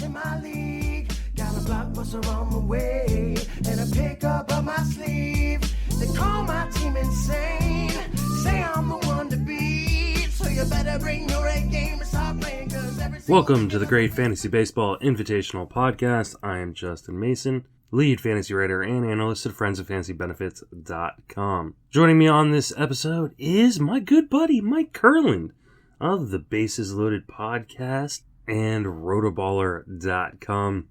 in my league. Got a blockbuster on the way and a pickup up my sleeve. They call my team insane, say I'm the one to beat. So you better bring your A game and start playing. Welcome to the Great Fantasy Baseball Invitational Podcast. I am Justin Mason, lead fantasy writer and analyst at friendsoffantasybenefits.com. Joining me on this episode is my good buddy Mike Kurland of the Bases Loaded podcast and RotoBaller.com.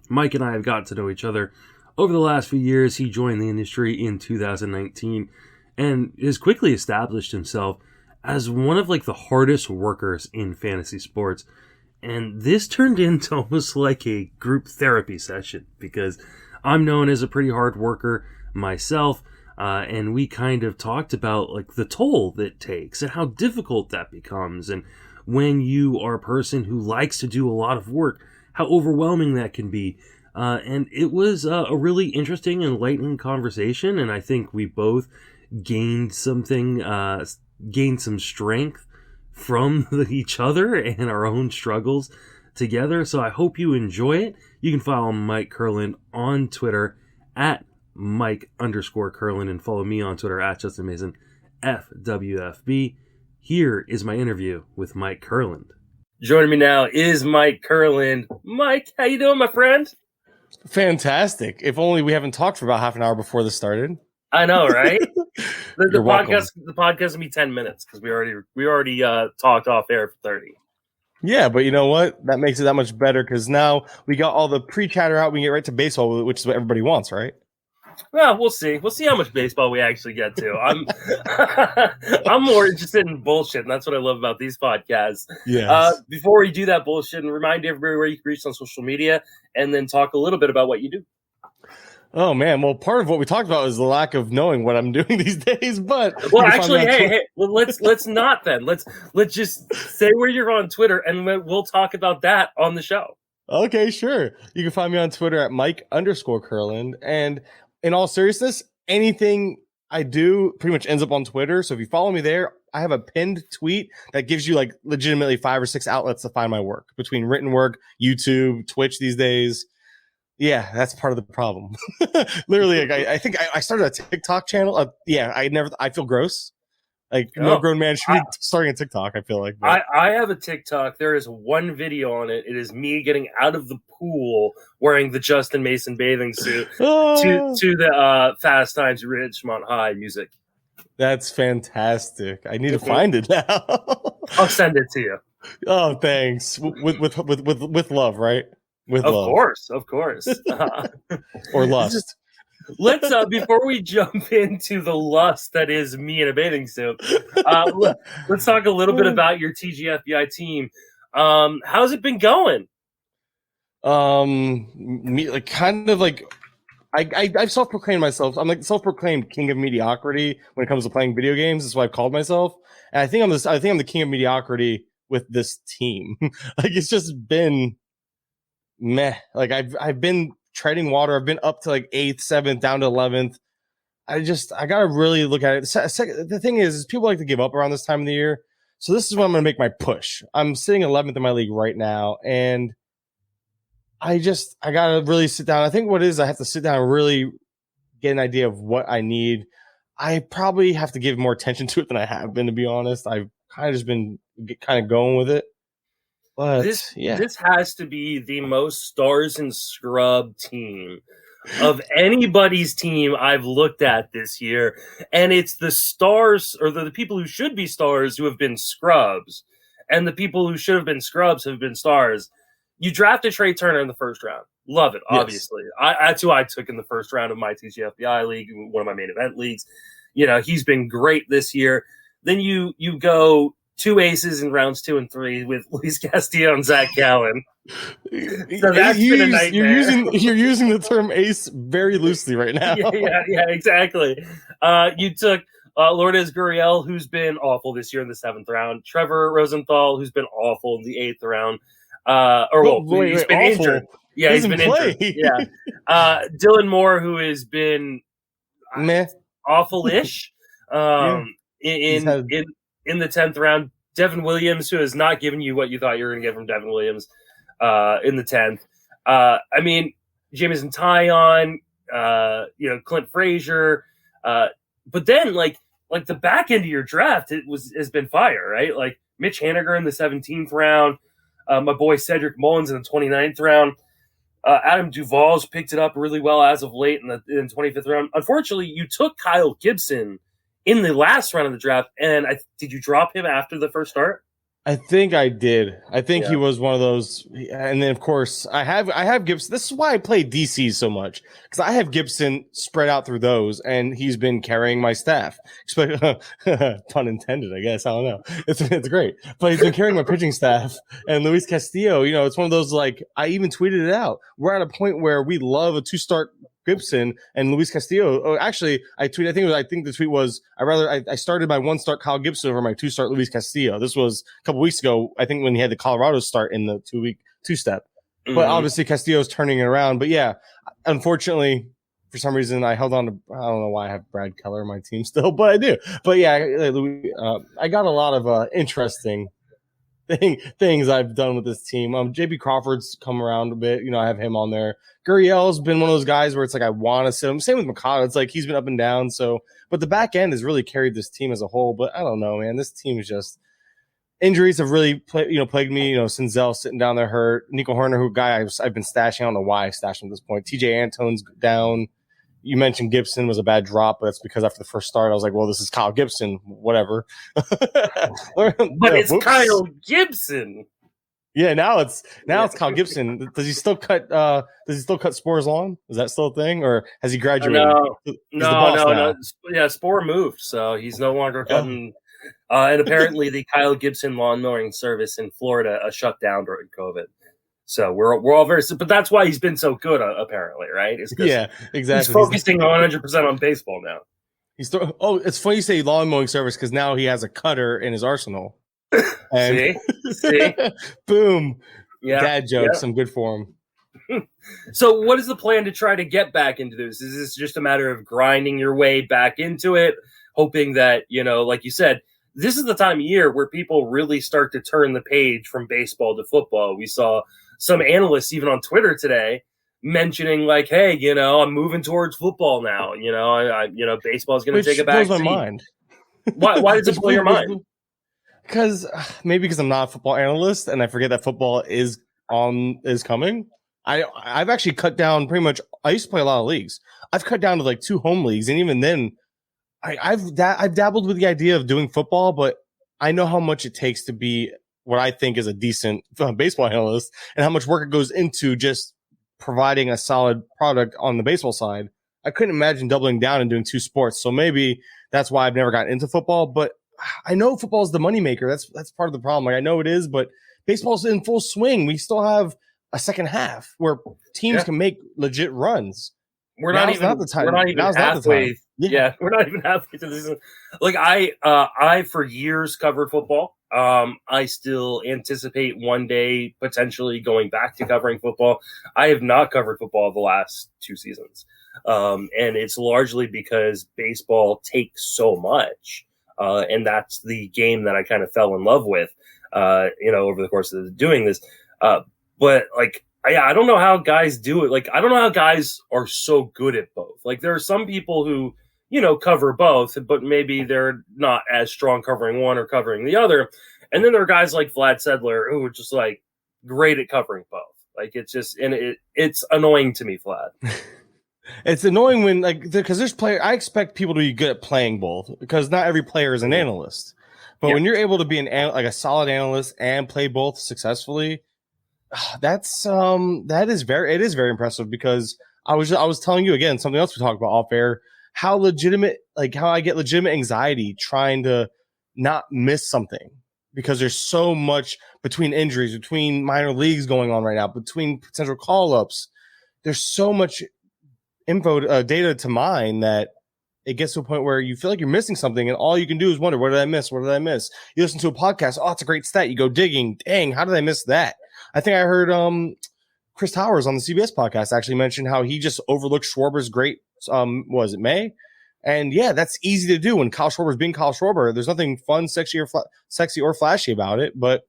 Mike and I have got to know each other over the last few years. He joined the industry in 2019 and has quickly established himself as one of the hardest workers in fantasy sports. And this turned into almost like a group therapy session because I'm known as a pretty hard worker myself. And we kind of talked about the toll that takes and how difficult that becomes. And when you are a person who likes to do a lot of work, how overwhelming that can be. And it was a really interesting, enlightening conversation. And I think we both gained some strength from each other and our own struggles together. So I hope you enjoy it. You can follow Mike Kurland on Twitter at Mike_Kurland and follow me on Twitter at Justin Mason FWFB. Here is my interview with Mike Kurland. Joining me now is Mike Kurland. Mike, how you doing, my friend? Fantastic. If only we haven't talked for about half an hour before this started. I know, right? The podcast will be 10 minutes because we already talked off air for 30. Yeah, but you know what? That makes it that much better because now we got all the pre-chatter out. We can get right to baseball, which is what everybody wants, right? Well, we'll see. We'll see how much baseball we actually get to. I'm more interested in bullshit, and that's what I love about these podcasts. Yes. Before we do that bullshit, and remind everybody where you can reach on social media, and then talk a little bit about what you do. Oh man, well, part of what we talked about is the lack of knowing what I'm doing these days. But let's not then. Let's just say where you're on Twitter, and we'll talk about that on the show. Okay, sure. You can find me on Twitter at Mike_Kurland, and in all seriousness, anything I do pretty much ends up on Twitter. So if you follow me there, I have a pinned tweet that gives you legitimately 5 or 6 outlets to find my work between written work, YouTube, Twitch these days. Yeah, that's part of the problem. Literally, I think I started a TikTok channel. I feel gross. No grown man should be starting a TikTok, I feel like. But. I have a TikTok. There is one video on it. It is me getting out of the pool wearing the Justin Mason bathing suit to the Fast Times at Ridgemont High music. That's fantastic. I need to find it now. I'll send it to you. Oh, thanks. With love, right? With love. Of course. Or lust. Let's before we jump into the lust that is me in a bathing suit, let's talk a little bit about your TGFBI team. How's it been going? I've self-proclaimed myself. I'm self-proclaimed king of mediocrity when it comes to playing video games. That's what I've called myself. And I think I'm the king of mediocrity with this team. It's just been meh. I've been treading water. I've been up to 8th, 7th, down to 11th. I gotta really look at it. The thing is people like to give up around this time of the year. So this is when I'm gonna make my push. I'm sitting 11th in my league right now, and I gotta really sit down. I think what it is, I have to sit down and really get an idea of what I need. I probably have to give more attention to it than I have been, to be honest. I've kind of just been going with it. But this has to be the most stars and scrub team of anybody's team I've looked at this year. And it's the stars, or the people who should be stars, who have been scrubs. And the people who should have been scrubs have been stars. You drafted Trey Turner in the first round. Love it, obviously. Yes. That's who I took in the first round of my TGFBI league, one of my main event leagues. He's been great this year. Then you go 2 aces in rounds 2 and 3 with Luis Castillo and Zach Gallen. So that's been a nightmare. You're using the term ace very loosely right now. yeah, exactly. You took Lourdes Gurriel, who's been awful this year in the 7th round. Trevor Rosenthal, who's been awful in the 8th round. He's been injured. Yeah, he's been injured. Yeah. Dylan Moore, who has been awful-ish. In the 10th round, Devin Williams, who has not given you what you thought you were going to get from Devin Williams. in the 10th. I mean, Jameson Taillon, Clint Frazier, but then like the back end of your draft has been fire, right? Like Mitch Haniger in the 17th round, my boy Cedric Mullins in the 29th round. Adam Duvall's picked it up really well as of late in the 25th round. Unfortunately, you took Kyle Gibson in the last round of the draft, and did you drop him after the first start? I think I did. I think he was one of those. And then, of course, I have Gibson. This is why I play DC so much, because I have Gibson spread out through those, and he's been carrying my staff. Pun intended, I guess. I don't know. It's great. But he's been carrying my pitching staff. And Luis Castillo, it's one of those, like, I even tweeted it out. We're at a point where we love a 2-start Gibson and Luis Castillo. Oh, actually, I think the tweet was I started my 1-start Kyle Gibson over my 2-start Luis Castillo. This was a couple weeks ago, I think, when he had the Colorado start in the 2-week 2-step. Mm-hmm. But obviously Castillo's turning it around. But yeah, unfortunately, for some reason I held on to, I don't know why I have Brad Keller on my team still, but I do. But yeah, I got a lot of interesting things I've done with this team. JB Crawford's come around a bit. I have him on there. Gurriel's been one of those guys where it's like I want to sit him. Same with McCall. It's like he's been up and down. So, but the back end has really carried this team as a whole. But I don't know, man. This team is just injuries have really plagued me. Senzel sitting down there hurt. Nico Horner, I've been stashing. I don't know why I stashed him at this point. TJ Antone's down. You mentioned Gibson was a bad drop, but that's because after the first start, I was like, well, this is Kyle Gibson, whatever. But it's Kyle Gibson. Yeah, now it's Kyle Gibson. Does he still cut Spore's lawn? Is that still a thing, or has he graduated? No. Yeah, Spore moved, so he's no longer cutting. And apparently, the Kyle Gibson lawn mowing service in Florida shut down during COVID. So we're all very, but that's why he's been so good, apparently, right? Yeah, exactly. He's focusing 100% on baseball now. It's funny you say lawn mowing service because now he has a cutter in his arsenal. And see, boom, yeah, dad jokes. I'm good for him. So, what is the plan to try to get back into this? Is this just a matter of grinding your way back into it, hoping that like you said, this is the time of year where people really start to turn the page from baseball to football? We saw some analysts even on Twitter today mentioning like, hey, I'm moving towards football now. Baseball is going to take a back seat. Blows my mind. Why does it blow your mind? Because because I'm not a football analyst and I forget that football is coming. I've actually cut down pretty much. I used to play a lot of leagues. I've cut down to like 2 home leagues, and even then, I've dabbled with the idea of doing football, but I know how much it takes to be what I think is a decent baseball analyst, and how much work it goes into just providing a solid product on the baseball side. I couldn't imagine doubling down and doing 2 sports. So maybe that's why I've never gotten into football. But I know football is the moneymaker. That's part of the problem. Like I know it is, but baseball's in full swing. We still have a second half where teams can make legit runs. We're not even halfway. Yeah, we're not even halfway to the season. Like I for years covered football. I still anticipate one day potentially going back to covering football. I have not covered football the last 2 seasons. And it's largely because baseball takes so much. And that's the game that I kind of fell in love with, over the course of doing this. But like, I don't know how guys do it. Like, I don't know how guys are so good at both. Like, there are some people who, cover both, but maybe they're not as strong covering one or covering the other. And then there are guys like Vlad Sedler who are just like great at covering both. Like, it's just, and it's annoying to me, Vlad. It's annoying when because there's I expect people to be good at playing both because not every player is an analyst. But when you're able to be a solid analyst and play both successfully, it is very impressive. Because I was telling you again something else we talked about off air, how I get legitimate anxiety trying to not miss something because there's so much between injuries, between minor leagues going on right now, between potential call ups. There's so much data to mine that it gets to a point where you feel like you're missing something and all you can do is wonder, what did I miss? You listen to a podcast. Oh, it's a great stat. You go digging. Dang, how did I miss that? I think I heard Chris Towers on the CBS podcast actually mentioned how he just overlooked Schwarber's great, was it May? And yeah, that's easy to do when Kyle Schwarber's being Kyle Schwarber. There's nothing fun, sexy or flashy about it, but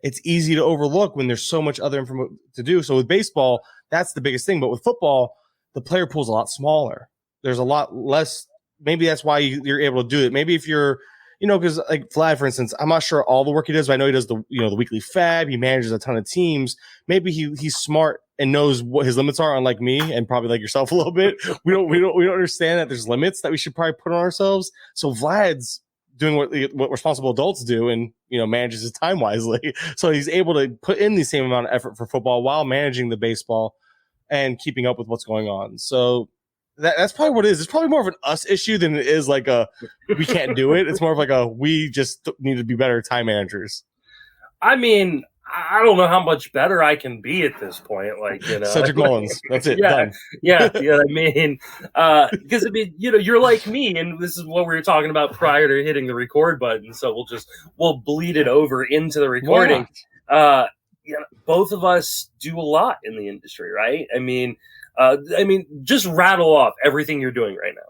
it's easy to overlook when there's so much other information to do. So with baseball, that's the biggest thing. But with football, the player pool is a lot smaller. There's a lot less. Maybe that's why you're able to do it. Maybe if you're, because like Vlad, for instance, I'm not sure all the work he does, but I know he does the weekly fab. He manages a ton of teams. Maybe he's smart and knows what his limits are, unlike me and probably like yourself a little bit. We don't understand that there's limits that we should probably put on ourselves. So Vlad's doing what responsible adults do and manages his time wisely. So he's able to put in the same amount of effort for football while managing the baseball and keeping up with what's going on. So that's probably what it is. It's probably more of an us issue than it is like a we can't do it. It's more of like a we just need to be better time managers. I mean, I don't know how much better I can be at this point. Like, Cedric Mullins. That's it. Yeah, done. yeah. I mean, because you're like me, and this is what we were talking about prior to hitting the record button. So we'll bleed it over into the recording. Both of us do a lot in the industry, right? I mean, just rattle off everything you're doing right now.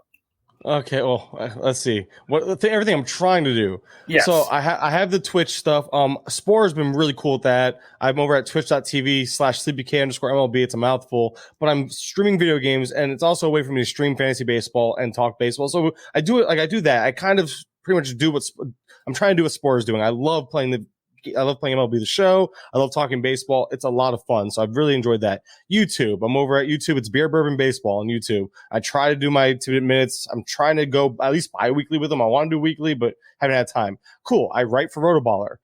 Okay, well, let's see. Everything I'm trying to do. Yes. So I have the Twitch stuff. Spore has been really cool with that. I'm over at twitch.tv/sleepyk_MLB. It's a mouthful, but I'm streaming video games, and it's also a way for me to stream fantasy baseball and talk baseball. So I do it. Like I do that. I kind of pretty much do I'm trying to do what Spore is doing. I love playing MLB The Show. I love talking baseball. It's a lot of fun. So I've really enjoyed that. YouTube. I'm over at YouTube. It's Beer Bourbon Baseball on YouTube. I try to do my 2 minutes. I'm trying to go at least bi-weekly with them. I want to do weekly, but haven't had time. Cool. I write for RotoBaller.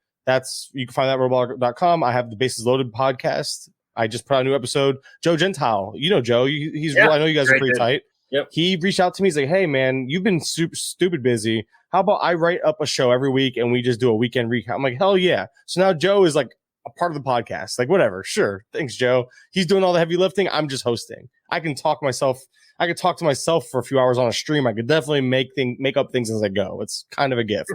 You can find that at rotoballer.com. I have the Bases Loaded podcast. I just put out a new episode. Joe Gentile. Joe. I know you guys are pretty tight. Yep. He reached out to me. He's like, hey, man, you've been stupid busy. How about I write up a show every week and we just do a weekend recap? I'm like, hell yeah. So now Joe is like a part of the podcast. Like, whatever. Sure. Thanks, Joe. He's doing all the heavy lifting. I'm just hosting. I can talk to myself for a few hours on a stream. I could definitely make up things as I go. It's kind of a gift.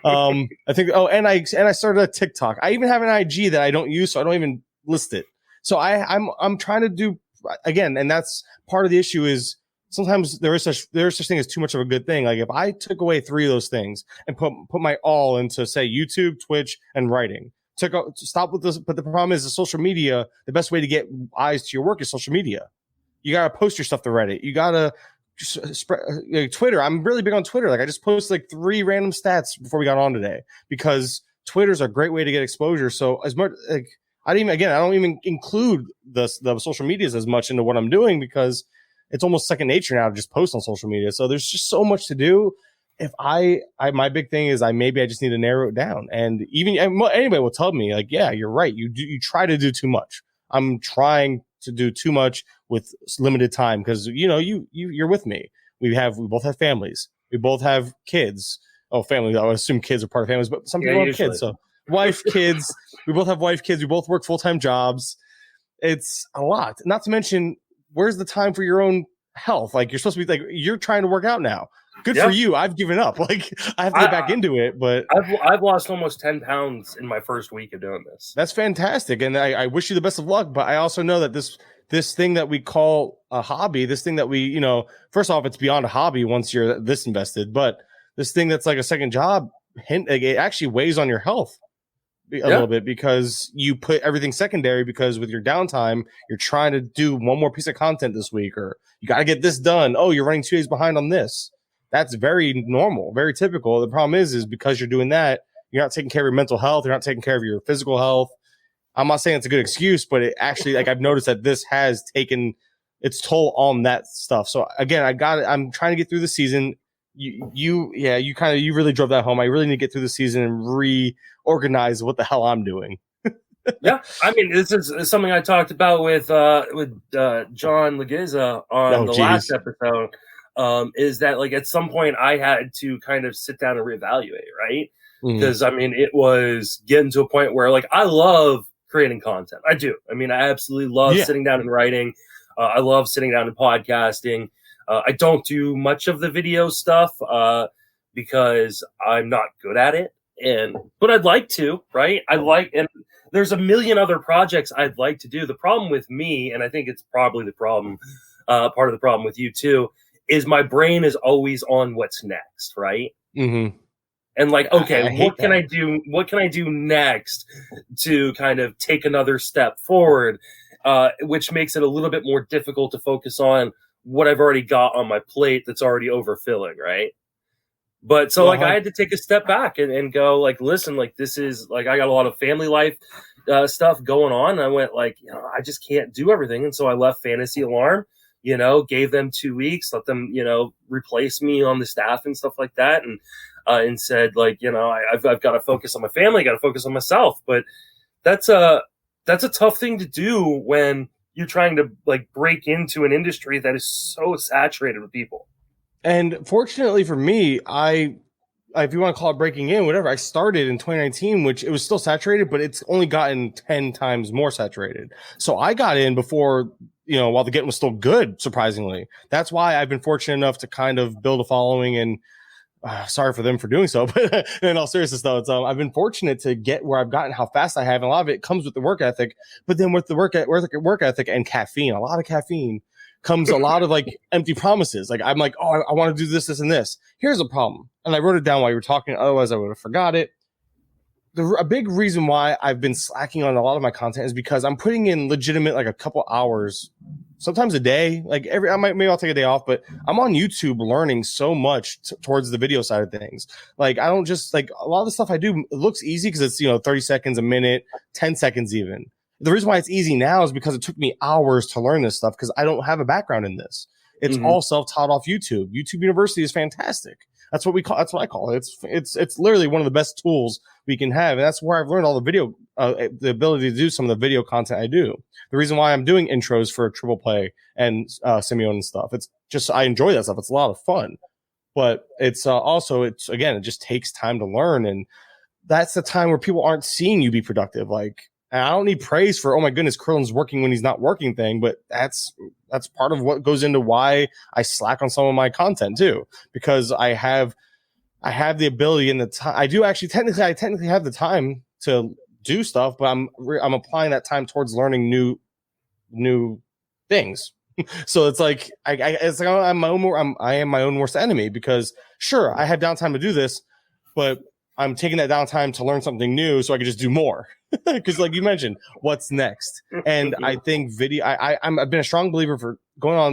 I think, and I started a TikTok. I even have an IG that I don't use, so I don't even list it. So I'm trying to do, again, and that's part of the issue is, sometimes there is such thing as too much of a good thing. Like if I took away 3 of those things and put my all into say YouTube, Twitch, and writing, stop with this. But the problem is the social media. The best way to get eyes to your work is social media. You gotta post your stuff to Reddit. You gotta spread Twitter. I'm really big on Twitter. Like I just posted like 3 random stats before we got on today because Twitter's a great way to get exposure. So as much like I don't even include the social medias as much into what I'm doing because it's almost second nature now to just post on social media. So there's just so much to do. If my big thing is I just need to narrow it down. And anybody will tell me like, yeah, you're right. You try to do too much. I'm trying to do too much with limited time because you're with me. We both have families. We both have kids. Oh, family. I would assume kids are part of families, but some people have kids. So wife, kids. We both have wife, kids. We both work full-time jobs. It's a lot. Not to mention, where's the time for your own health? Like you're supposed to be like, you're trying to work out now. Good for you. I've given up. Like I have to get back into it, but I've lost almost 10 pounds in my first week of doing this. That's fantastic. And I wish you the best of luck, but I also know that this thing that we call a hobby, this thing that we, first off, it's beyond a hobby once you're this invested, but this thing that's like a second job, it actually weighs on your health a little bit because you put everything secondary because with your downtime, you're trying to do one more piece of content this week or you got to get this done. Oh, you're running 2 days behind on this. That's very normal, very typical. The problem is because you're doing that, you're not taking care of your mental health. You're not taking care of your physical health. I'm not saying it's a good excuse, but it actually, like I've noticed that this has taken its toll on that stuff. So again, I'm trying to get through the season. You really drove that home. I really need to get through the season and reorganize what the hell I'm doing. Yeah, I mean, this is something I talked about with John Legiza on last episode. Is that like at some point I had to kind of sit down and reevaluate, right? Because I mean, it was getting to a point where like I love creating content. I do. I mean, I absolutely love sitting down and writing. I love sitting down and podcasting. I don't do much of the video stuff because I'm not good at it, but I'd like to, right? And there's a million other projects I'd like to do. The problem with me, and I think it's probably the problem, part of the problem with you too, is my brain is always on what's next, right? Mm-hmm. and like, okay, what can I do? What can I do next to kind of take another step forward? Which makes it a little bit more difficult to focus on what I've already got on my plate that's already overfilling, right? But so like I had to take a step back and go like, listen, like this is like I got a lot of family life stuff going on. And I went like, I just can't do everything. And so I left Fantasy Alarm, gave them 2 weeks, let them, replace me on the staff and stuff like that. And said like, I've got to focus on my family, got to focus on myself. But that's a tough thing to do when you're trying to like break into an industry that is so saturated with people. And fortunately for me, if you want to call it breaking in, whatever, I started in 2019, which it was still saturated, but it's only gotten 10 times more saturated. So I got in before, while the getting was still good, surprisingly. That's why I've been fortunate enough to kind of build a following, and sorry for them for doing so. But in all seriousness, though, I've been fortunate to get where I've gotten, how fast I have. And a lot of it comes with the work ethic, but then with the work ethic and caffeine, a lot of caffeine, comes a lot of like empty promises. Like I'm like, I want to do this, this, and this. Here's a problem. And I wrote it down while you were talking. Otherwise I would have forgot it. A big reason why I've been slacking on a lot of my content is because I'm putting in legitimate, like a couple hours, sometimes a day, like maybe I'll take a day off, but I'm on YouTube learning so much towards the video side of things. Like I don't just like a lot of the stuff I do, it looks easy because it's, 30 seconds, a minute, 10 seconds even. The reason why it's easy now is because it took me hours to learn this stuff because I don't have a background in this. It's all self-taught off YouTube. YouTube University is fantastic. That's what I call it. It's literally one of the best tools we can have. And that's where I've learned all the video, the ability to do some of the video content I do. The reason why I'm doing intros for Triple Play and Simeon and stuff. It's just, I enjoy that stuff. It's a lot of fun, but it's again, it just takes time to learn. And that's the time where people aren't seeing you be productive. Like, and I don't need praise for, oh my goodness, Kurland's working when he's not working thing, but that's part of what goes into why I slack on some of my content too, because I have the ability and the time. I do actually technically have the time to do stuff, but I'm applying that time towards learning new things. So it's like I am my own worst enemy, because sure, I have downtime to do this, but I'm taking that downtime to learn something new so I can just do more. Because like you mentioned, what's next? And I think video, I've been a strong believer for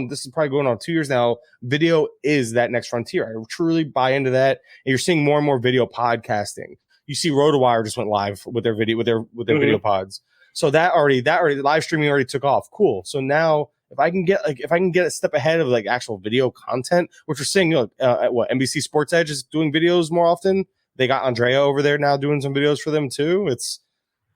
this is probably going on 2 years now. Video is that next frontier. I truly buy into that. And you're seeing more and more video podcasting. You see RotoWire just went live with their video, with their video pods. So that already live streaming already took off. Cool. So now if I can get a step ahead of like actual video content, which we're seeing, NBC Sports Edge is doing videos more often. They got Andrea over there now doing some videos for them too.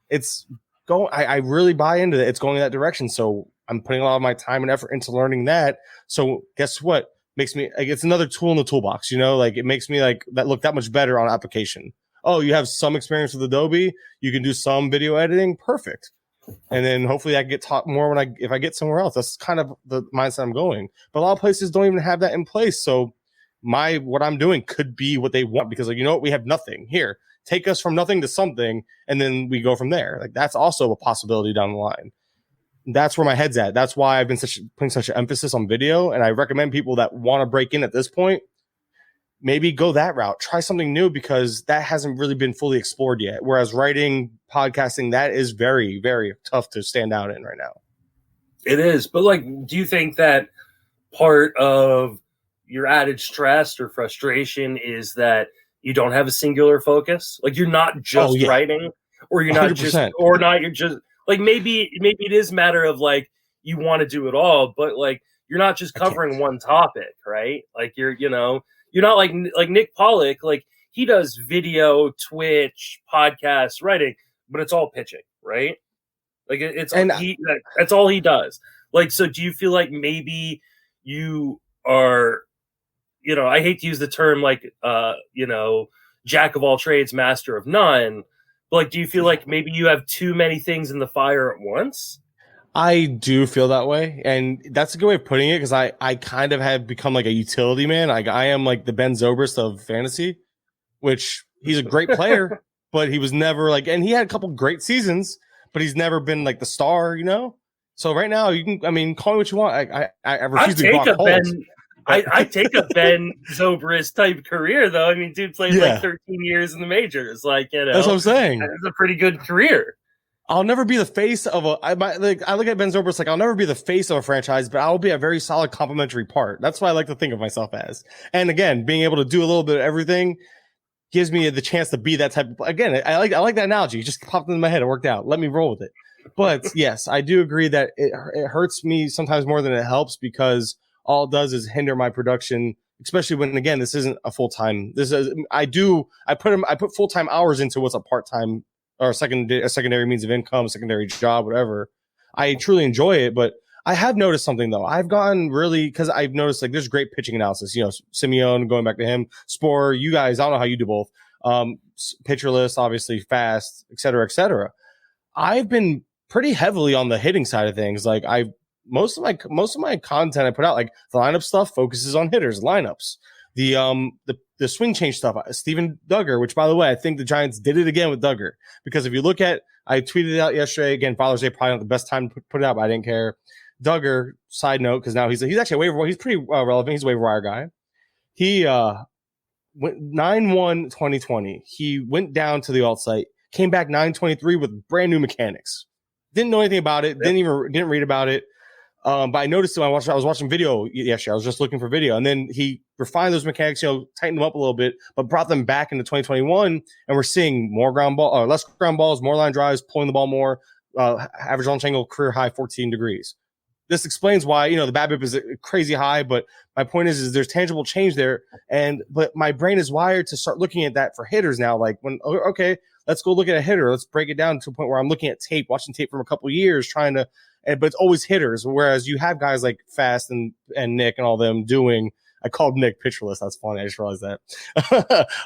It's going. I really buy into it. It's going in that direction. So I'm putting a lot of my time and effort into learning that. So guess what? Makes me like it's another tool in the toolbox. Like it makes me like that look that much better on application. Oh, you have some experience with Adobe. You can do some video editing. Perfect. And then hopefully I get taught more if I get somewhere else. That's kind of the mindset I'm going. But a lot of places don't even have that in place. So what I'm doing could be what they want, because like, we have nothing here. Take us from nothing to something, and then we go from there. Like that's also a possibility down the line. That's where my head's at. That's why I've been putting such an emphasis on video. And I recommend people that want to break in at this point, maybe go that route. Try something new, because that hasn't really been fully explored yet. Whereas writing, podcasting, that is very, very tough to stand out in right now. It is. But like, do you think that part of your added stress or frustration is that you don't have a singular focus? Like you're not just writing, or you're not 100%. You're just like, maybe it is a matter of like, you want to do it all, but like, you're not just covering one topic, right? Like you're not like Nick Pollock, like he does video, Twitch, podcast, writing, but it's all pitching, right? Like that's all he does. Like, so do you feel like maybe you are, I hate to use the term like, jack of all trades, master of none, but like, do you feel like maybe you have too many things in the fire at once? I do feel that way. And that's a good way of putting it, because I kind of have become like a utility man. Like I am like the Ben Zobrist of fantasy, which he's a great player, but he was never like, and he had a couple great seasons, but he's never been like the star, So right now you can, call me what you want. I refuse to block holes. I take a Ben Zobrist type career though. I mean, dude played like 13 years in the majors. Like, that's what I'm saying. It's a pretty good career. I'll never be the face of I look at Ben Zobrist like I'll never be the face of a franchise, but I'll be a very solid complementary part. That's what I like to think of myself as. And again, being able to do a little bit of everything gives me the chance to be that type of, again, I like that analogy. It just popped into my head. It worked out. Let me roll with it. But yes, I do agree that it hurts me sometimes more than it helps, because all it does is hinder my production, especially when, again, this isn't a full-time. I put full-time hours into what's a part-time or a secondary means of income, secondary job, whatever. I truly enjoy it, but I have noticed something though. I've gotten really, because I've noticed like there's great pitching analysis. Simeone, going back to him, Spore, you guys, I don't know how you do both. Pitcher list, obviously fast, et cetera, et cetera. I've been pretty heavily on the hitting side of things. Like most of my content I put out, like the lineup stuff, focuses on hitters, lineups. The swing change stuff, Steven Duggar, which by the way, I think the Giants did it again with Duggar, because if you look at, I tweeted it out yesterday, again, Father's Day, probably not the best time to put it out, but I didn't care. Duggar, side note, because now he's actually a waiver, he's pretty relevant. He's a waiver wire guy. He went 9/1/2020. He went down to the alt site, came back 9/23 with brand new mechanics. Didn't know anything about it. Didn't read about it. But I noticed it when I was watching video yesterday. I was just looking for video, and then he refined those mechanics, tightened them up a little bit, but brought them back into 2021. And we're seeing more less ground balls, more line drives, pulling the ball more. Average launch angle, career high, 14 degrees. This explains why, the BABIP is crazy high, but my point is there's tangible change there. But my brain is wired to start looking at that for hitters now. Like okay, let's go look at a hitter. Let's break it down to a point where I'm looking at tape, watching tape from a couple of years, but it's always hitters. Whereas you have guys like Fast and Nick and all them doing, I called Nick pitcherless. That's funny. I just realized that.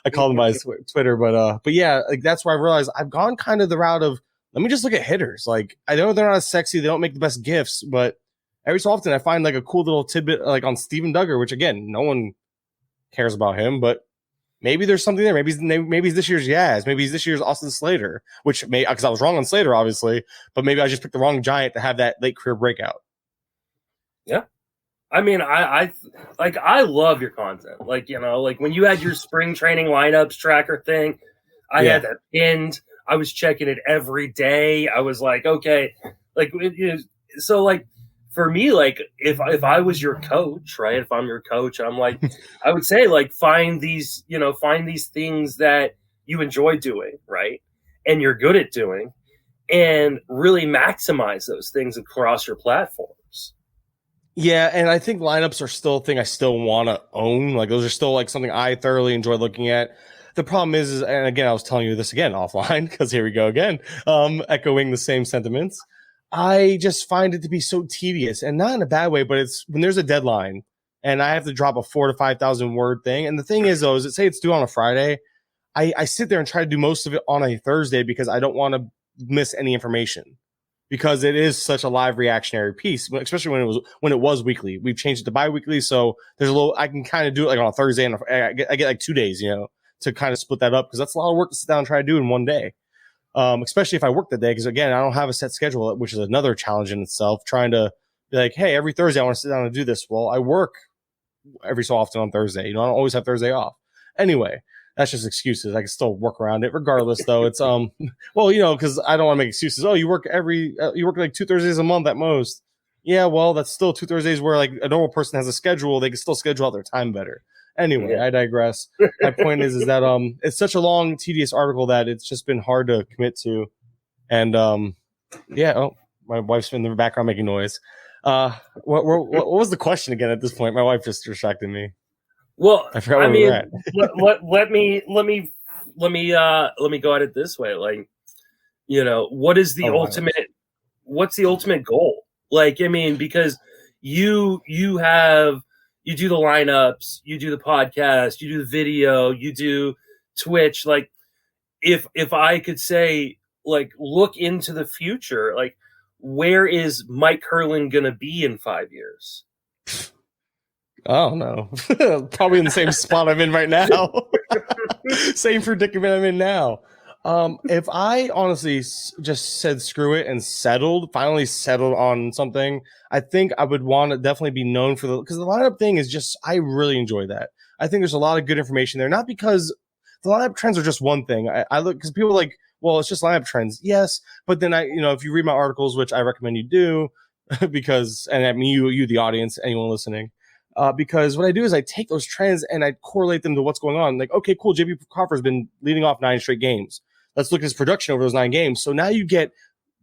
I called him by his Twitter, but yeah, like that's where I realized I've gone kind of the route of, let me just look at hitters. Like, I know they're not as sexy. They don't make the best gifts, but every so often I find like a cool little tidbit, like on Steven Duggar, which again, no one cares about him, but maybe there's something there. Maybe he's this year's Yaz. Maybe he's this year's Austin Slater, which because I was wrong on Slater, obviously, but maybe I just picked the wrong Giant to have that late career breakout. Yeah. I mean, I love your content. Like, like when you had your spring training lineups tracker thing, I had that pinned. I was checking it every day. I was like, okay, like, so like, for me, like if I was your coach, right? If I'm your coach, I'm like, I would say like find these things that you enjoy doing, right? And you're good at doing, and really maximize those things across your platforms. Yeah, and I think lineups are still a thing I still want to own. Like those are still like something I thoroughly enjoy looking at. The problem is, and again, I was telling you this again offline, because here we go again, echoing the same sentiments. I just find it to be so tedious, and not in a bad way, but it's when there's a deadline and I have to drop a 4,000 to 5,000 word thing. And the thing is, though, say it's due on a Friday, I sit there and try to do most of it on a Thursday because I don't want to miss any information, because it is such a live reactionary piece, especially when it was weekly. We've changed it to bi-weekly, so there's I can kind of do it like on a Thursday, and I get like 2 days, to kind of split that up, because that's a lot of work to sit down and try to do in one day. Especially if I work the day, because again, I don't have a set schedule, which is another challenge in itself, trying to be like, hey, every Thursday I want to sit down and do this. Well, I work every so often on Thursday. I don't always have Thursday off. Anyway, that's just excuses. I can still work around it regardless, though. It's well, because I don't want to make excuses. Oh, you work like 2 Thursdays a month at most. Yeah, well, that's still 2 Thursdays where like a normal person has a schedule. They can still schedule out their time better. Anyway, I digress. My point is that it's such a long, tedious article that it's just been hard to commit to. And my wife's in the background making noise. What was the question again at this point? My wife just distracted me. Well, I forgot where we were at. let me go at it this way. Like, what's the ultimate goal? Like, I mean, because you do the lineups, you do the podcast, you do the video, you do Twitch. Like, if I could say, like, look into the future, like, where is Mike Kurland going to be in 5 years? Oh, no. Probably in the same spot I'm in right now. Same predicament I'm in now. If I honestly just said screw it and finally settled on something, I think I would want to definitely be known for because the lineup thing is just, I really enjoy that. I think there's a lot of good information there, not because the lineup trends are just one thing. I look, because people are like, well, it's just lineup trends. Yes. But then if you read my articles, which I recommend you do, because, and I mean, you, the audience, anyone listening, because what I do is I take those trends and I correlate them to what's going on. Like, okay, cool. JP Crawford's been leading off 9 straight games. Let's look at his production over those 9 games. So now you get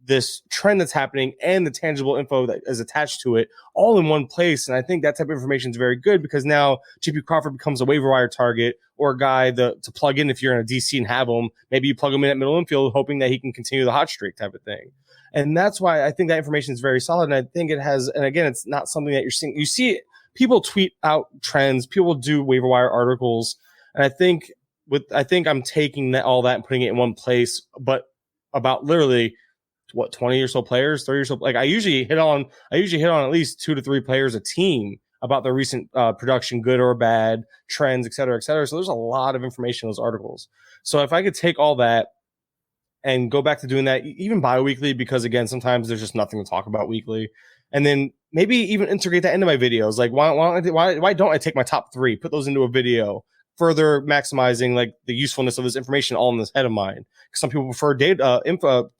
this trend that's happening and the tangible info that is attached to it all in one place. And I think that type of information is very good because now JP Crawford becomes a waiver wire target or a guy to plug in if you're in a DC and have him. Maybe you plug him in at middle infield, hoping that he can continue the hot streak type of thing. And that's why I think that information is very solid. And I think it has, and again, it's not something that you're seeing. You see it, people tweet out trends, people do waiver wire articles. And I think I'm taking all that and putting it in one place, but about literally 20 or so players, 30 or so. Like I usually hit on at least 2 to 3 players a team about their recent production, good or bad, trends, et cetera, et cetera. So there's a lot of information in those articles. So if I could take all that and go back to doing that even bi-weekly, because again, sometimes there's just nothing to talk about weekly, and then maybe even integrate that into my videos. Like why don't I take my top 3, put those into a video, further maximizing like the usefulness of this information all in this head of mine. Some people prefer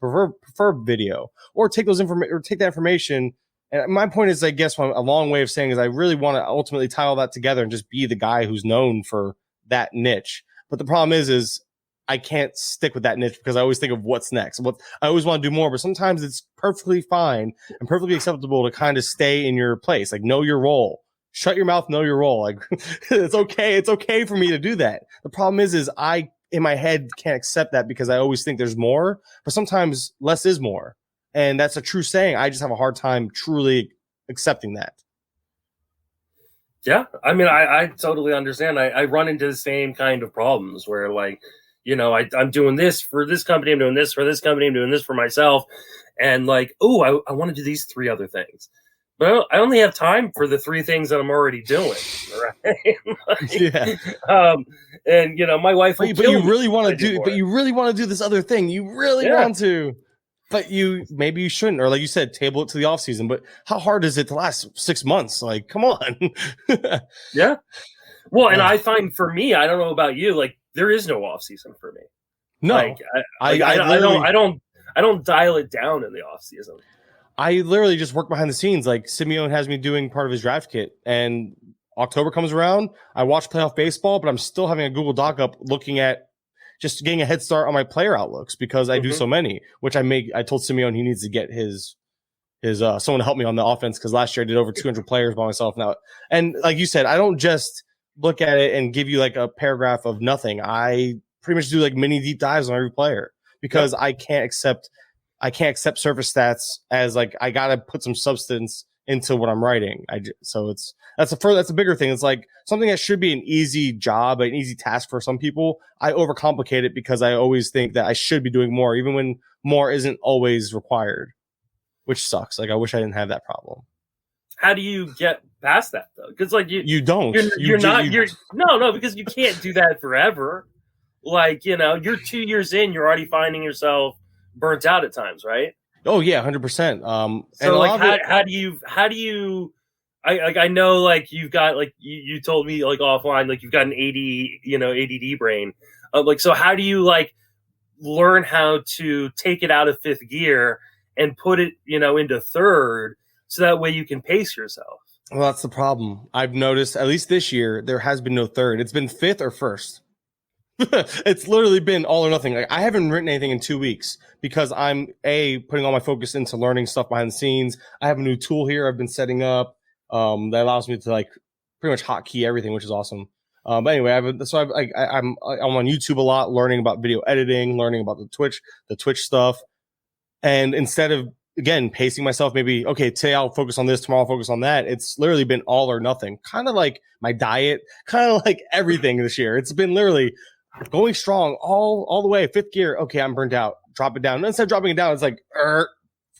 prefer video, or take that information. And my point is, I guess, a long way of saying is I really want to ultimately tie all that together and just be the guy who's known for that niche. But the problem is I can't stick with that niche because I always think of what's next. I always want to do more, but sometimes it's perfectly fine and perfectly acceptable to kind of stay in your place, like know your role. Shut your mouth, know your role. Like it's okay. It's okay for me to do that. The problem is I, in my head, can't accept that because I always think there's more, but sometimes less is more. And that's a true saying. I just have a hard time truly accepting that. Yeah. I mean, I totally understand. I run into the same kind of problems where like, I'm doing this for this company. I'm doing this for this company. I'm doing this for myself. And like, oh, I want to do these 3 other things. But I only have time for the 3 things that I'm already doing, right? Yeah. And my wife. But you really want to do. But you really want to do this other thing. You really want to. But maybe you shouldn't, or like you said, table it to the off season. But how hard is it to last 6 months? Like, come on. Yeah. Well, and I find for me, I don't know about you, like there is no off season for me. No, like, I don't dial it down in the off season. I literally just work behind the scenes. Like Simeone has me doing part of his draft kit, and October comes around. I watch playoff baseball, but I'm still having a Google Doc up looking at just getting a head start on my player outlooks because I do so many, which I told Simeone he needs to get his someone to help me on the offense. Cause last year I did over 200 players by myself now. And like you said, I don't just look at it and give you like a paragraph of nothing. I pretty much do like mini deep dives on every player because I can't accept surface stats as like I gotta put some substance into what I'm writing. So that's a bigger thing. It's like something that should be an easy job, an easy task for some people. I overcomplicate it because I always think that I should be doing more, even when more isn't always required, which sucks. Like I wish I didn't have that problem. How do you get past that though? Because like you don't. No, because you can't do that forever. Like you're 2 years in, you're already finding yourself burnt out at times, right? Oh yeah, 100%. So like, how do you? I know like you've got like you told me like offline like you've got an ADD brain. Like so, how do you like learn how to take it out of 5th gear and put it into 3rd so that way you can pace yourself? Well, that's the problem. I've noticed at least this year there has been no 3rd. It's been 5th or 1st. It's literally been all or nothing. Like I haven't written anything in 2 weeks because I'm putting all my focus into learning stuff behind the scenes. I have a new tool here I've been setting up that allows me to like pretty much hotkey everything, which is awesome. But anyway, I'm on YouTube a lot, learning about video editing, learning about the Twitch stuff, and instead of again pacing myself, maybe okay, today I'll focus on this, tomorrow I'll focus on that. It's literally been all or nothing, kind of like my diet, kind of like everything this year. It's been literally going strong all the way 5th gear. Okay, I'm burnt out. Drop it down. And instead of dropping it down, it's like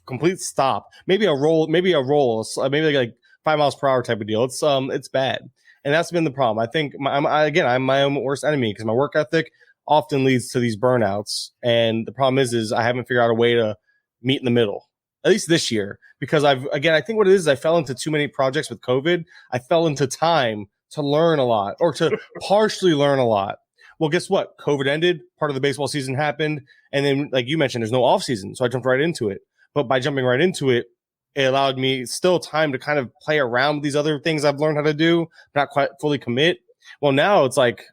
complete stop. Maybe a roll, maybe like 5 miles per hour type of deal. It's bad, and that's been the problem. I think I'm my own worst enemy because my work ethic often leads to these burnouts. And the problem is I haven't figured out a way to meet in the middle, at least this year, because I think what it is I fell into too many projects with COVID. I fell into time to learn a lot, or to partially learn a lot. Well, guess what? COVID ended. Part of the baseball season happened. And then, like you mentioned, there's no off season. So I jumped right into it. But by jumping right into it, it allowed me still time to kind of play around with these other things I've learned how to do, not quite fully commit. Well, now it's like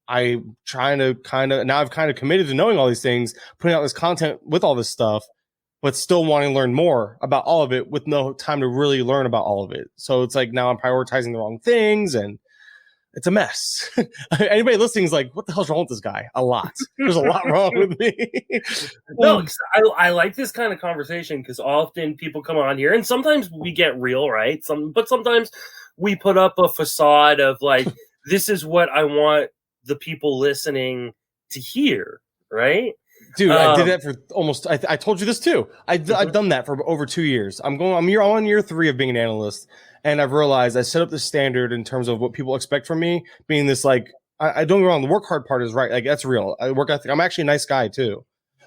I'm trying to now I've kind of committed to knowing all these things, putting out this content with all this stuff, but still wanting to learn more about all of it with no time to really learn about all of it. So it's like now I'm prioritizing the wrong things, and it's a mess. Anybody listening is like, what the hell's wrong with this guy? A lot. There's a lot wrong with me. No, I like this kind of conversation because often people come on here and sometimes we get real, right? But sometimes we put up a facade of like, this is what I want the people listening to hear, right? Dude, I did that for almost. I told you this too. I've done that for over 2 years. I'm on year 3 of being an analyst, and I've realized I set up the standard in terms of what people expect from me. Being this like, I don't get me wrong. The work hard part is right. Like that's real. Work ethic. I'm actually a nice guy too,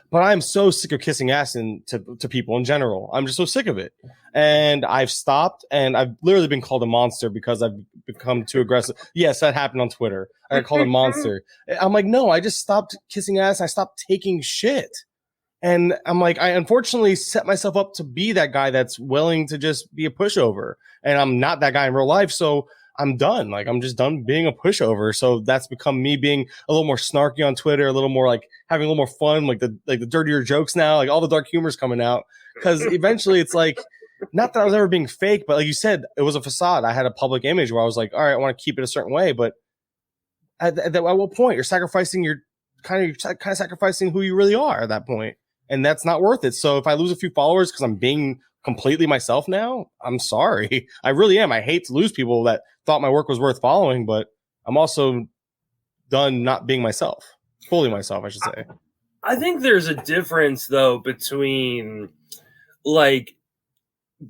but I'm so sick of kissing ass to people in general. I'm just so sick of it, and I've stopped. And I've literally been called a monster because I've become too aggressive. Yes, that happened on Twitter. I got called a monster. I'm like, no, I just stopped kissing ass. I stopped taking shit. And I'm like, I unfortunately set myself up to be that guy that's willing to just be a pushover. And I'm not that guy in real life. So I'm done. Like, I'm just done being a pushover. So that's become me being a little more snarky on Twitter, a little more like having a little more fun, like the dirtier jokes now, like all the dark humor's coming out. Because eventually it's like, not that I was ever being fake, but like you said, it was a facade. I had a public image where I was like, all right, I want to keep it a certain way. But at what point you're sacrificing you're kind of sacrificing who you really are at that point, and that's not worth it. So if I lose a few followers because I'm being completely myself now, I'm sorry. I really am. I hate to lose people that thought my work was worth following, but I'm also done not being myself, fully myself, I should say. I think there's a difference though between like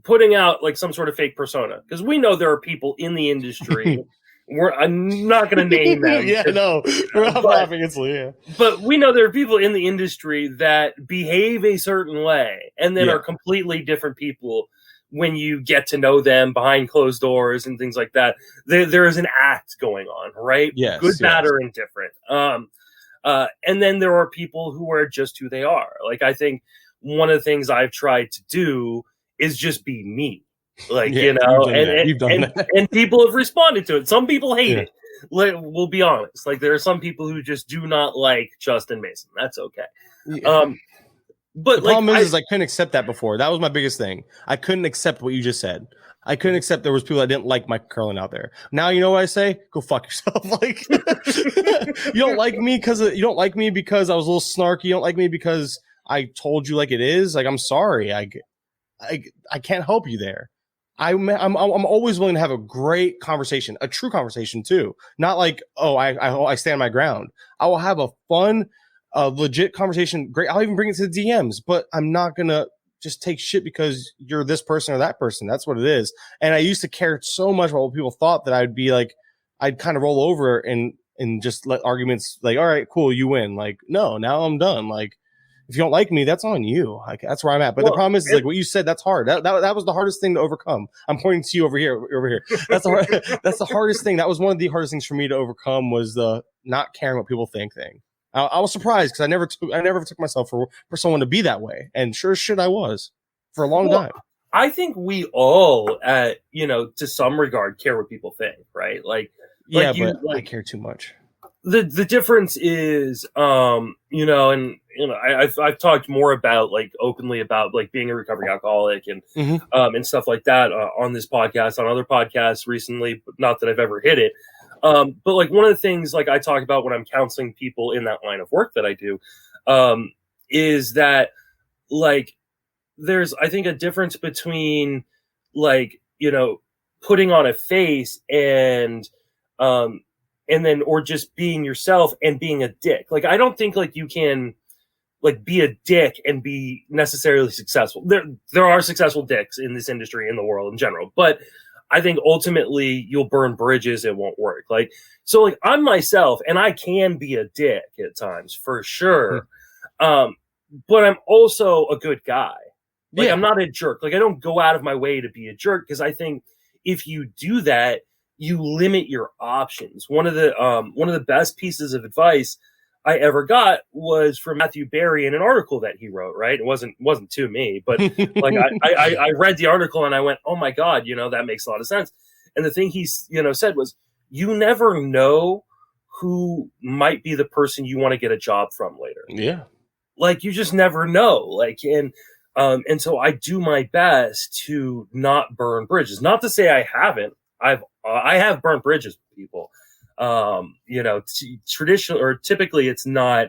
putting out like some sort of fake persona, because we know there are people in the industry. I'm not going to name them. Yeah, no, we're not laughing. It's yeah. But we know there are people in the industry that behave a certain way and then are completely different people when you get to know them behind closed doors and things like that. There is an act going on, right? Yes, good, bad, or indifferent. And then there are people who are just who they are. Like, I think one of the things I've tried to do is just be me. Like, you know, and people have responded to it. Some people hate it. We'll be honest. Like, there are some people who just do not like Justin Mason. That's okay. But the problem is I couldn't accept that before. That was my biggest thing. I couldn't accept what you just said. I couldn't accept there was people that didn't like Mike Kurland out there. Now you know what I say? Go fuck yourself. Like, you don't like me because I was a little snarky. You don't like me because I told you like it is. Like, I'm sorry. I can't help you there. I'm always willing to have a great conversation, a true conversation too. Not like, oh, I stand my ground. I will have a fun, legit conversation. Great. I'll even bring it to the DMs, but I'm not going to just take shit because you're this person or that person. That's what it is. And I used to care so much about what people thought that I'd kind of roll over and just let arguments like, all right, cool, you win. Like, no, now I'm done. Like, if you don't like me, that's on you. Like, that's where I'm at. But the problem is like what you said, that's hard. That was the hardest thing to overcome. I'm pointing to you over here. That's the hardest thing. That was one of the hardest things for me to overcome, was the not caring what people think thing. I was surprised because I never took myself for someone to be that way. And sure as shit, I was for a long time. I think we all, to some regard, care what people think, right? Like, yeah, but I care too much. The difference is, I've talked more about like openly about like being a recovering alcoholic and and stuff like that on this podcast, on other podcasts recently, but not that I've ever hit it. But like one of the things like I talk about when I'm counseling people in that line of work that I do, is that like there's, I think, a difference between like, putting on a face and then, or just being yourself and being a dick. Like, I don't think like you can like be a dick and be necessarily successful. There are successful dicks in this industry, in the world in general, but I think ultimately you'll burn bridges. It won't work. Like, so like I'm myself and I can be a dick at times for sure. But I'm also a good guy. Like, I'm not a jerk. Like, I don't go out of my way to be a jerk because I think if you do that, you limit your options. One of the best pieces of advice I ever got was from Matthew Berry in an article that he wrote. Right, it wasn't to me, but like I read the article and I went, oh my god, that makes a lot of sense. And the thing he said was, you never know who might be the person you want to get a job from later. Yeah, like you just never know. Like and so I do my best to not burn bridges. Not to say I haven't. I have burnt bridges with people. Traditional or typically it's not.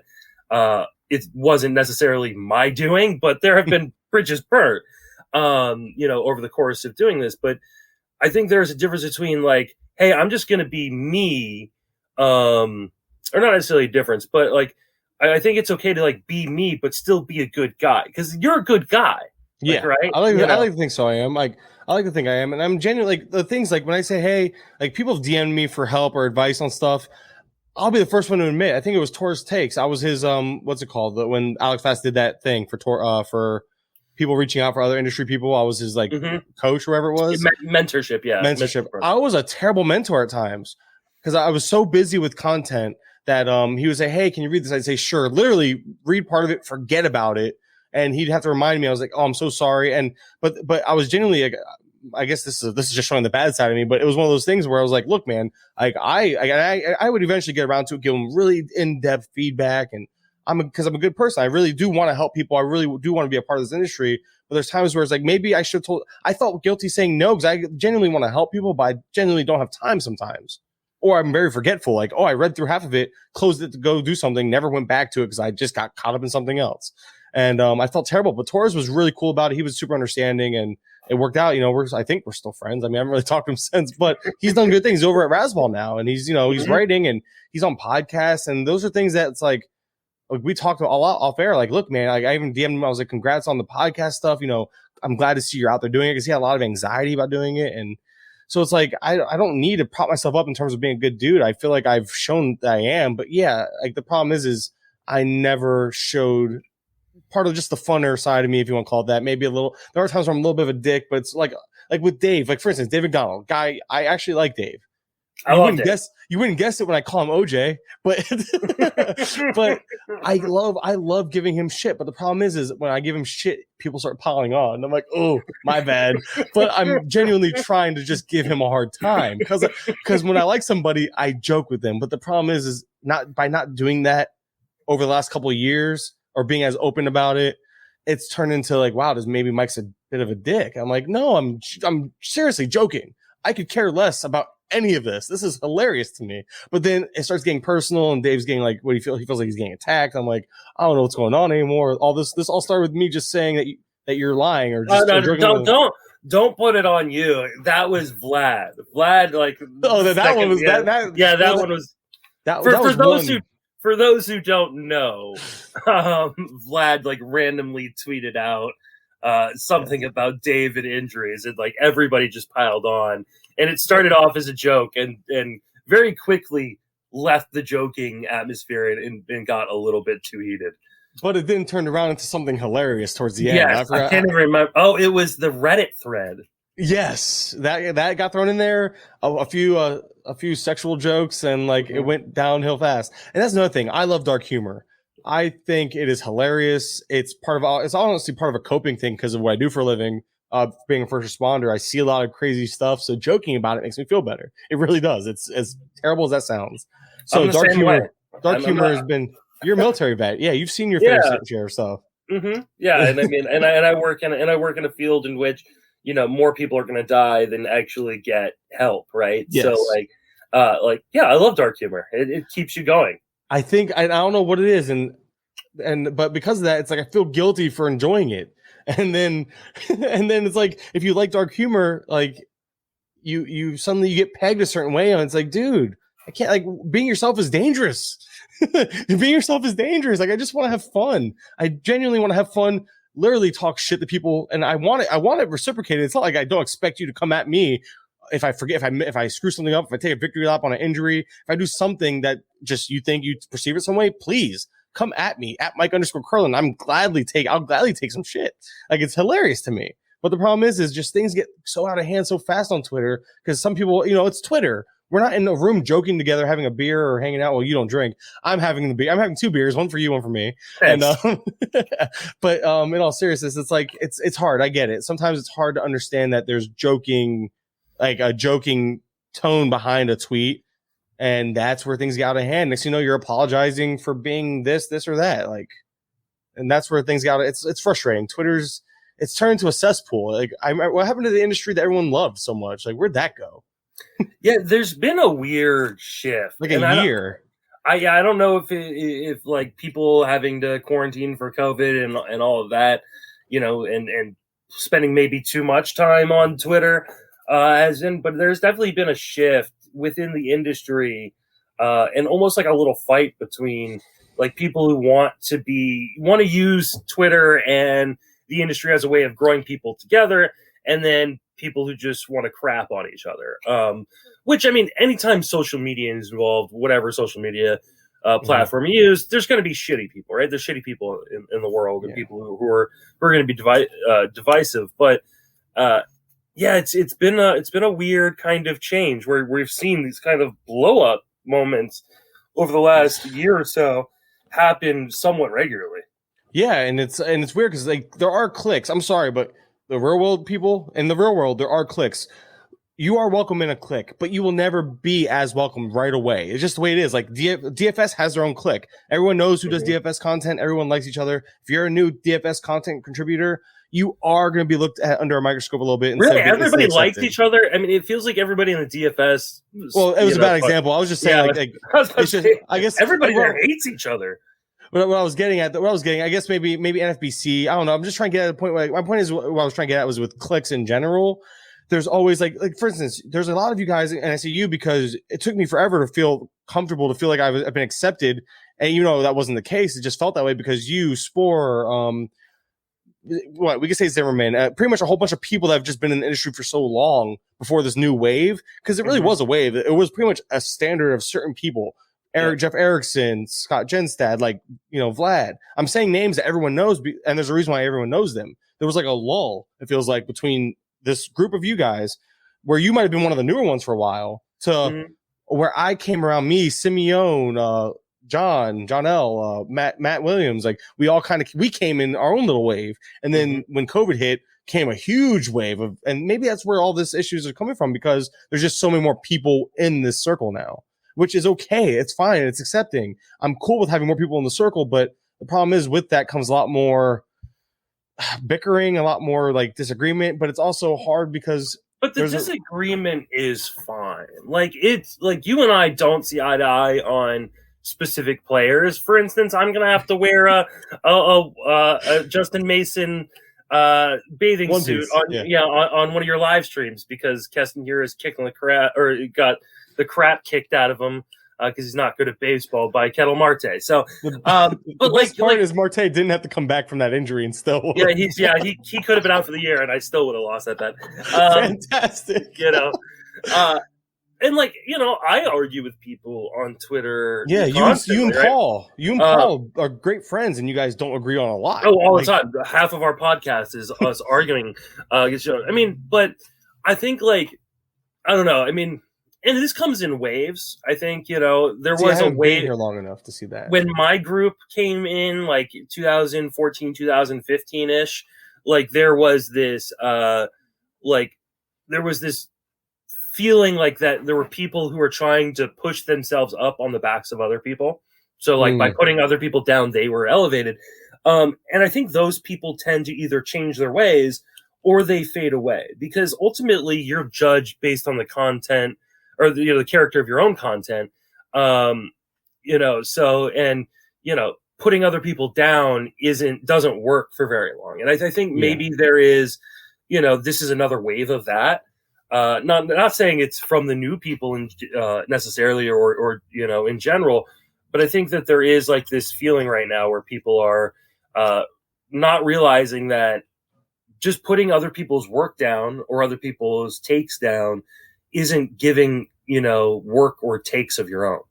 It wasn't necessarily my doing, but there have been bridges burnt. Over the course of doing this. But I think there's a difference between like, hey, I'm just going to be me, or not necessarily a difference, but like. I think it's okay to like be me, but still be a good guy because you're a good guy. Yeah, right. I like to think so. I am. Like, I like to think I am, and I'm genuinely like the things like when I say, hey, like people have DM'd me for help or advice on stuff. I'll be the first one to admit. I think it was Tor's Takes. I was his what's it called? When Alex Fast did that thing for people reaching out for other industry people. I was his like coach, whoever it was. Mentorship, yeah. Mentorship. I was a terrible mentor at times because I was so busy with content. That he would say, hey, can you read this? I'd say, sure. Literally read part of it, forget about it. And he'd have to remind me. I was like, oh, I'm so sorry. But I was genuinely, like, I guess this is just showing the bad side of me, but it was one of those things where I was like, look, man, like I would eventually get around to it, give them really in-depth feedback. And because I'm a good person. I really do want to help people. I really do want to be a part of this industry. But there's times where it's like, maybe I should have I felt guilty saying no because I genuinely want to help people, but I genuinely don't have time sometimes. Or I'm very forgetful. Like, oh, I read through half of it, closed it to go do something, never went back to it because I just got caught up in something else. And I felt terrible. But Torres was really cool about it. He was super understanding, and it worked out. I think we're still friends. I mean, I haven't really talked to him since, but he's done good things over at Razzball now, and he's he's writing and he's on podcasts, and those are things that's like we talked a lot off air. Like, look, man, like I even DM'd him. I was like, congrats on the podcast stuff. I'm glad to see you're out there doing it because he had a lot of anxiety about doing it, and. So it's like, I don't need to prop myself up in terms of being a good dude. I feel like I've shown that I am, but yeah, like the problem is I never showed part of just the funner side of me, if you want to call it that. Maybe a little, there are times where I'm a little bit of a dick, but it's like with Dave, like for instance, Dave McDonald, guy, I actually like Dave. You wouldn't guess it when I call him OJ, but but I love giving him shit. But the problem is when I give him shit, people start piling on. And I'm like, oh, my bad. But I'm genuinely trying to just give him a hard time because when I like somebody, I joke with them. But the problem is not by not doing that over the last couple of years or being as open about it, it's turned into like, wow, maybe Mike's a bit of a dick. I'm like, no, I'm seriously joking. I could care less about any of this. This is hilarious to me. But then it starts getting personal, and Dave's getting like, what do you feel? He feels like he's getting attacked. I'm like, I don't know what's going on anymore. All this all started with me just saying that you're lying or just don't put it on you. That was Vlad. Vlad, like, oh, that one was that one was that. For those who don't know, Vlad like randomly tweeted out something about David injuries, and like everybody just piled on. And it started off as a joke and very quickly left the joking atmosphere and got a little bit too heated. But it then turned around into something hilarious towards the end. Yes, I can't even remember. Oh, it was the Reddit thread. Yes, that got thrown in there. A few sexual jokes, and like it went downhill fast. And that's another thing. I love dark humor. I think it is hilarious. It's honestly part of a coping thing because of what I do for a living. Being a first responder, I see a lot of crazy stuff. So joking about it makes me feel better. It really does. It's as terrible as that sounds. So dark humor has been. You're a military vet. Yeah, you've seen your fair share of stuff. Mm-hmm. Yeah, and I mean, and I work in a field in which more people are going to die than actually get help. Right. Yes. So I love dark humor. It keeps you going. I think I don't know what it is, but because of that, it's like I feel guilty for enjoying it. And then it's like if you like dark humor, like you suddenly get pegged a certain way, and it's like, dude, I can't. Like being yourself is dangerous. Being yourself is dangerous. Like I just want to have fun. I genuinely want to have fun. Literally talk shit to people, and I want it reciprocated. It's not like I don't expect you to come at me if I forget, if I screw something up, if I take a victory lap on an injury, if I do something that just you think you perceive it some way, please come at me at Mike_Kurland. I'll gladly take some shit. Like, it's hilarious to me. But the problem is just things get so out of hand so fast on Twitter because some people, it's Twitter. We're not in a room joking together, having a beer or hanging out. Well, you don't drink. I'm having 2 beers, one for you, one for me. Thanks. And but in all seriousness, it's like it's hard. I get it. Sometimes it's hard to understand that there's joking, like a joking tone behind a tweet, and that's where things get out of hand. Next, you're apologizing for being this or that, like, and that's where things got. It's frustrating. It's turned into a cesspool. Like, what happened to the industry that everyone loved so much? Like, where'd that go? Yeah, there's been a weird shift. Like a year. I don't know if like people having to quarantine for COVID and all of that, and spending maybe too much time on Twitter, but there's definitely been a shift within the industry, and almost like a little fight between like people who want to use Twitter and the industry as a way of growing people together, and then people who just want to crap on each other. Which, I mean, anytime social media is involved, whatever social media platform you use, there's going to be shitty people, right? There's shitty people in the world and people who are going to be divisive. But it's been a weird kind of change where we've seen these kind of blow up moments over the last year or so happen somewhat regularly. Yeah, and it's weird because like there are cliques. I'm sorry, but the real world people, in the real world, there are cliques. You are welcome in a clique, but you will never be as welcome right away. It's just the way it is. Like DFS has their own clique. Everyone knows who does DFS content. Everyone likes each other. If you're a new DFS content contributor, you are going to be looked at under a microscope a little bit. Really? Everybody liked each other? I mean, it feels like everybody in the DFS... Well, it was a bad example. I was just saying, I guess everybody there hates each other. What I was getting at, I guess maybe NFBC. I don't know. I'm just trying to get at a point where my point is what I was trying to get at was with cliques in general. There's always like for instance, there's a lot of you guys, and I say you because it took me forever to feel comfortable, to feel like I've been accepted. And that wasn't the case. It just felt that way because you, Spore, what we could say Zimmerman, pretty much a whole bunch of people that have just been in the industry for so long before this new wave, because it really was a wave. It was pretty much a standard of certain people. Jeff Erickson, Scott Genstad, like, Vlad. I'm saying names that everyone knows, and there's a reason why everyone knows them. There was like a lull, it feels like, between this group of you guys, where you might have been one of the newer ones for a while, to where I came around, me, Simeone, John L, Matt Williams. Like, we came in our own little wave. And then when COVID hit, came a huge wave of, and maybe that's where all these issues are coming from, because there's just so many more people in this circle now. Which is okay. It's fine. It's accepting. I'm cool with having more people in the circle, but the problem is with that comes a lot more bickering, a lot more like disagreement, but it's also hard because. But the disagreement is fine. Like, it's like you and I don't see eye to eye on specific players. For instance, I'm going to have to wear a Justin Mason bathing suit on one of your live streams because Keston here is kicking the crap, or got the crap kicked out of him because he's not good at baseball by Kettle Marte. So, but the best part is Marte didn't have to come back from that injury and still. He could have been out for the year, and I still would have lost that bet. Fantastic. And like, I argue with people on Twitter. Yeah, you and Paul. You and Paul are great friends, and you guys don't agree on a lot. Oh, all the time. Half of our podcast is us arguing against each other. I mean, but I think, like, I don't know. I mean, and this comes in waves. I think, there was a wave here long enough to see that. When my group came in, like 2014, 2015-ish, like there was this feeling like that there were people who were trying to push themselves up on the backs of other people. So like by putting other people down, they were elevated. And I think those people tend to either change their ways or they fade away, because ultimately you're judged based on the content or the character of your own content. Putting other people down doesn't work for very long. And I think maybe there is, this is another wave of that. Not saying it's from the new people necessarily or in general, but I think that there is like this feeling right now where people are not realizing that just putting other people's work down or other people's takes down isn't giving, work or takes of your own.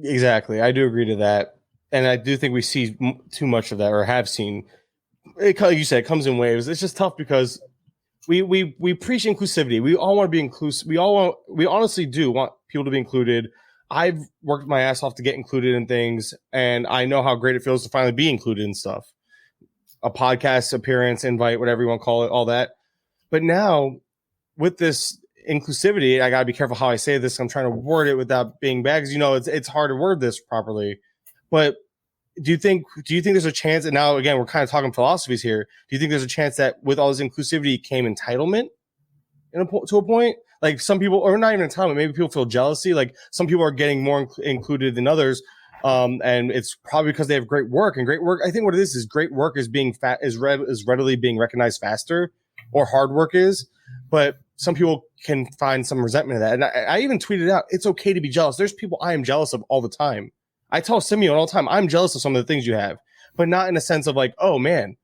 Exactly. I do agree to that. And I do think we see too much of that, or have seen. Like you said, it comes in waves. It's just tough because we preach inclusivity. We all want to be inclusive. We honestly do want people to be included. I've worked my ass off to get included in things, and I know how great it feels to finally be included in stuff. A podcast appearance, invite, whatever you want to call it, all that. But now with this inclusivity, I gotta be careful how I say this. I'm trying to word it without being bad, because it's hard to word this properly. But do you think there's a chance? And now again, we're kind of talking philosophies here. Do you think there's a chance that with all this inclusivity came entitlement to a point? Like some people, or not even entitlement, maybe people feel jealousy. Like some people are getting more included than others. And it's probably because they have great work, and great work. I think what it is great work is being is readily being recognized faster, or hard work is. But some people can find some resentment of that. And I even tweeted out, it's okay to be jealous. There's people I am jealous of all the time. I tell Simeon all the time, I'm jealous of some of the things you have, but not in a sense of like, oh man,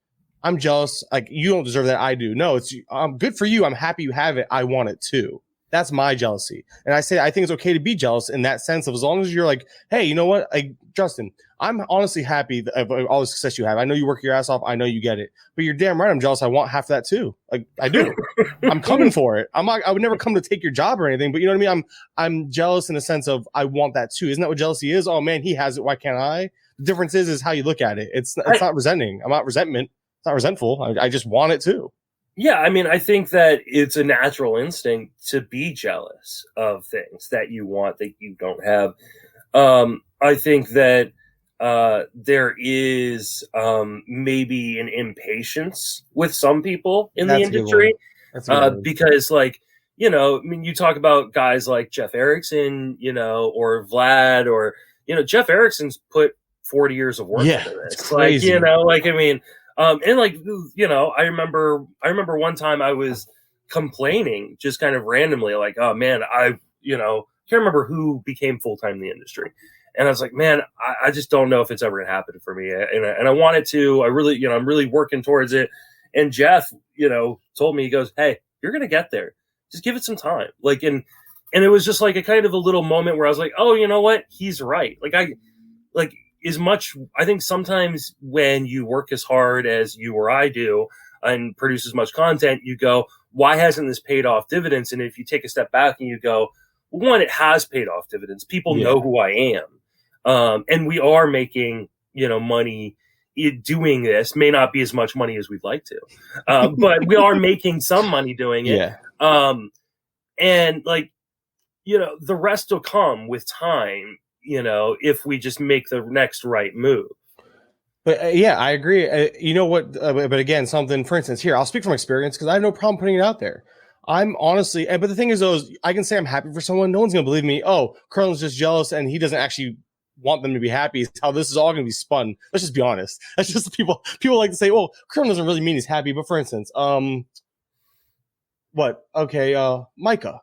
I'm jealous. Like you don't deserve that. I do. No, it's good for you. I'm happy you have it. I want it too. That's my jealousy. And I think it's okay to be jealous in that sense of, as long as you're like, hey, you know what? Like, Justin, I'm honestly happy of all the success you have. I know you work your ass off. I know you get it, but you're damn right. I'm jealous. I want half that too. Like I do. I'm coming for it. I would never come to take your job or anything, but you know what I mean? I'm jealous in the sense of I want that too. Isn't that what jealousy is? Oh man, he has it. Why can't I? The difference is how you look at it. It's not resenting. I'm not resentment. It's not resentful. I just want it too. Yeah, I mean, I think that it's a natural instinct to be jealous of things that you want that you don't have. I think that there is maybe an impatience with some people in the industry because, like, I mean, you talk about guys like Jeff Erickson, or Vlad, or Jeff Erickson's put 40 years of work into this. It's crazy. I mean. And like, I remember one time I was complaining just kind of randomly, like, oh man, I can't remember who became full-time in the industry. And I was like, man, I just don't know if it's ever going to happen for me. And I wanted to, I'm really working towards it. And Jeff, told me, he goes, hey, you're going to get there. Just give it some time. Like, and it was just like a kind of a little moment where I was like, oh, you know what? He's right. I think sometimes when you work as hard as you or I do and produce as much content, you go, why hasn't this paid off dividends? And if you take a step back and you go, one, it has paid off dividends. People know who I am. And we are making, money doing this. May not be as much money as we'd like to, but we are making some money doing it. Yeah. And like, the rest will come with time. If we just make the next right move. But I agree. But again, something, for instance, here, I'll speak from experience because I have no problem putting it out there. I'm honestly, but the thing is, though, I can say I'm happy for someone. No one's going to believe me. Oh, Kurland's just jealous and he doesn't actually want them to be happy. It's how this is all going to be spun. Let's just be honest. That's just people like to say, well, Kurland doesn't really mean he's happy. But for instance, Micah.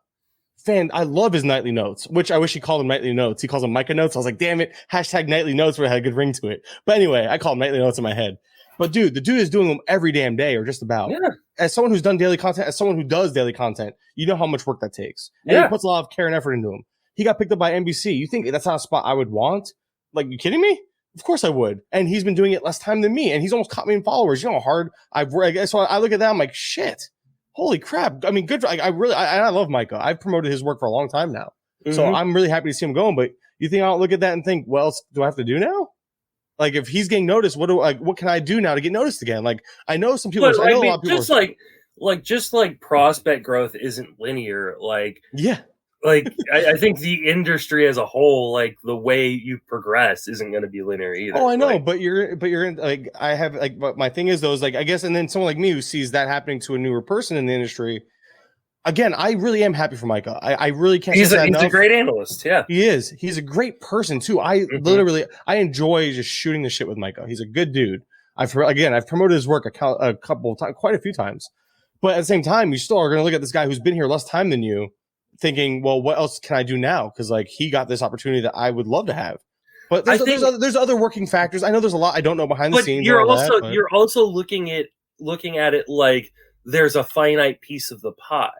I love his nightly notes, which I wish he called them nightly notes. He calls them Micah notes. I was like, damn it, #nightly notes would have had a good ring to it. But anyway, I call them nightly notes in my head. But dude, the dude is doing them every damn day, or just about. Yeah. As someone who's done daily content, as someone who does daily content, you know how much work that takes. And he puts a lot of care and effort into them. He got picked up by NBC. You think that's not a spot I would want? Like, you kidding me? Of course I would. And he's been doing it less time than me. And he's almost caught me in followers. You know how hard I've worked. So I look at that, I'm like, shit. Holy crap. I mean, good. I love Micah. I've promoted his work for a long time now. Mm-hmm. So I'm really happy to see him going. But you think I'll look at that and think, what else do I have to do now? Like, if he's getting noticed, what can I do now to get noticed again? Like, I know some people, I know a lot of people. Just like prospect growth isn't linear. Like, yeah. Like, I think the industry as a whole, like the way you progress isn't going to be linear either. Oh, I know, but you're in, like, I have, like, but my thing is though, is like, I guess, and then someone like me who sees that happening to a newer person in the industry, again, I really am happy for Micah. I really can't. He's a great analyst. Yeah, he is. He's a great person too. I enjoy just shooting the shit with Micah. He's a good dude. I've promoted his work a couple of times, quite a few times, but at the same time, you still are going to look at this guy who's been here less time than you, thinking, well, what else can I do now? Because like he got this opportunity that I would love to have. But there's other working factors. I know there's a lot I don't know behind the scenes. You're also looking at it like there's a finite piece of the pie.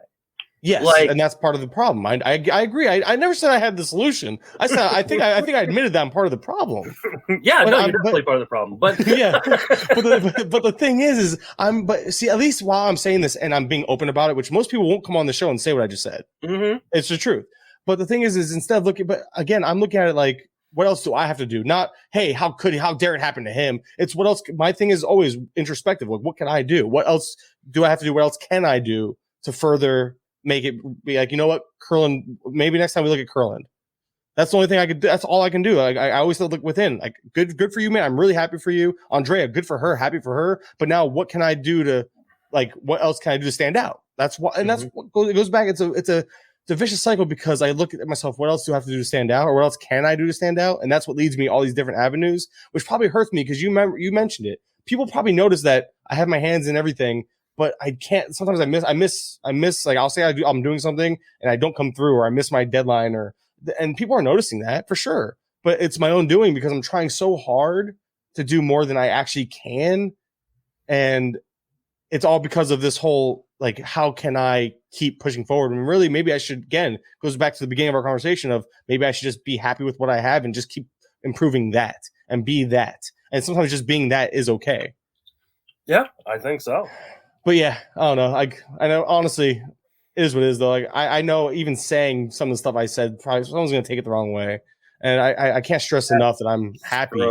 Yes, Like, and that's part of the problem. I agree. I never said I had the solution. I said I think I admitted that I'm part of the problem. yeah, no, you're definitely part of the problem. But yeah, but the thing is at least while I'm saying this and I'm being open about it, which most people won't come on the show and say what I just said. Mm-hmm. It's the truth. But the thing is instead of looking, but again, I'm looking at it like, what else do I have to do? Not, hey, how dare it happen to him? It's what else. My thing is always introspective. Like, what can I do? What else do I have to do? What else can I do to further make it be like, you know what, Kurland, maybe next time we look at Kurland. That's the only thing I could do. That's all I can do. Like, I always look within. Like, good for you, man. I'm really happy for you. Andrea, good for her. Happy for her. But now what can I do to, like, what else can I do to stand out? That's what, and that's what it goes back. It's a vicious cycle because I look at myself, what else do I have to do to stand out? Or what else can I do to stand out? And that's what leads me all these different avenues, which probably hurts me because you mentioned it. People probably notice that I have my hands in everything, but I can't. Sometimes I miss. Like, I'll say I'm doing something and I don't come through, or I miss my deadline, and people are noticing that for sure. But it's my own doing because I'm trying so hard to do more than I actually can, and it's all because of this whole, like, how can I keep pushing forward? And really, maybe I should, again, goes back to the beginning of our conversation of maybe I should just be happy with what I have and just keep improving that and be that. And sometimes just being that is okay. Yeah, I think so. But yeah, I don't know. I know, honestly, it is what it is, though. Like, I know even saying some of the stuff I said, probably someone's going to take it the wrong way. And I can't stress enough that I'm happy.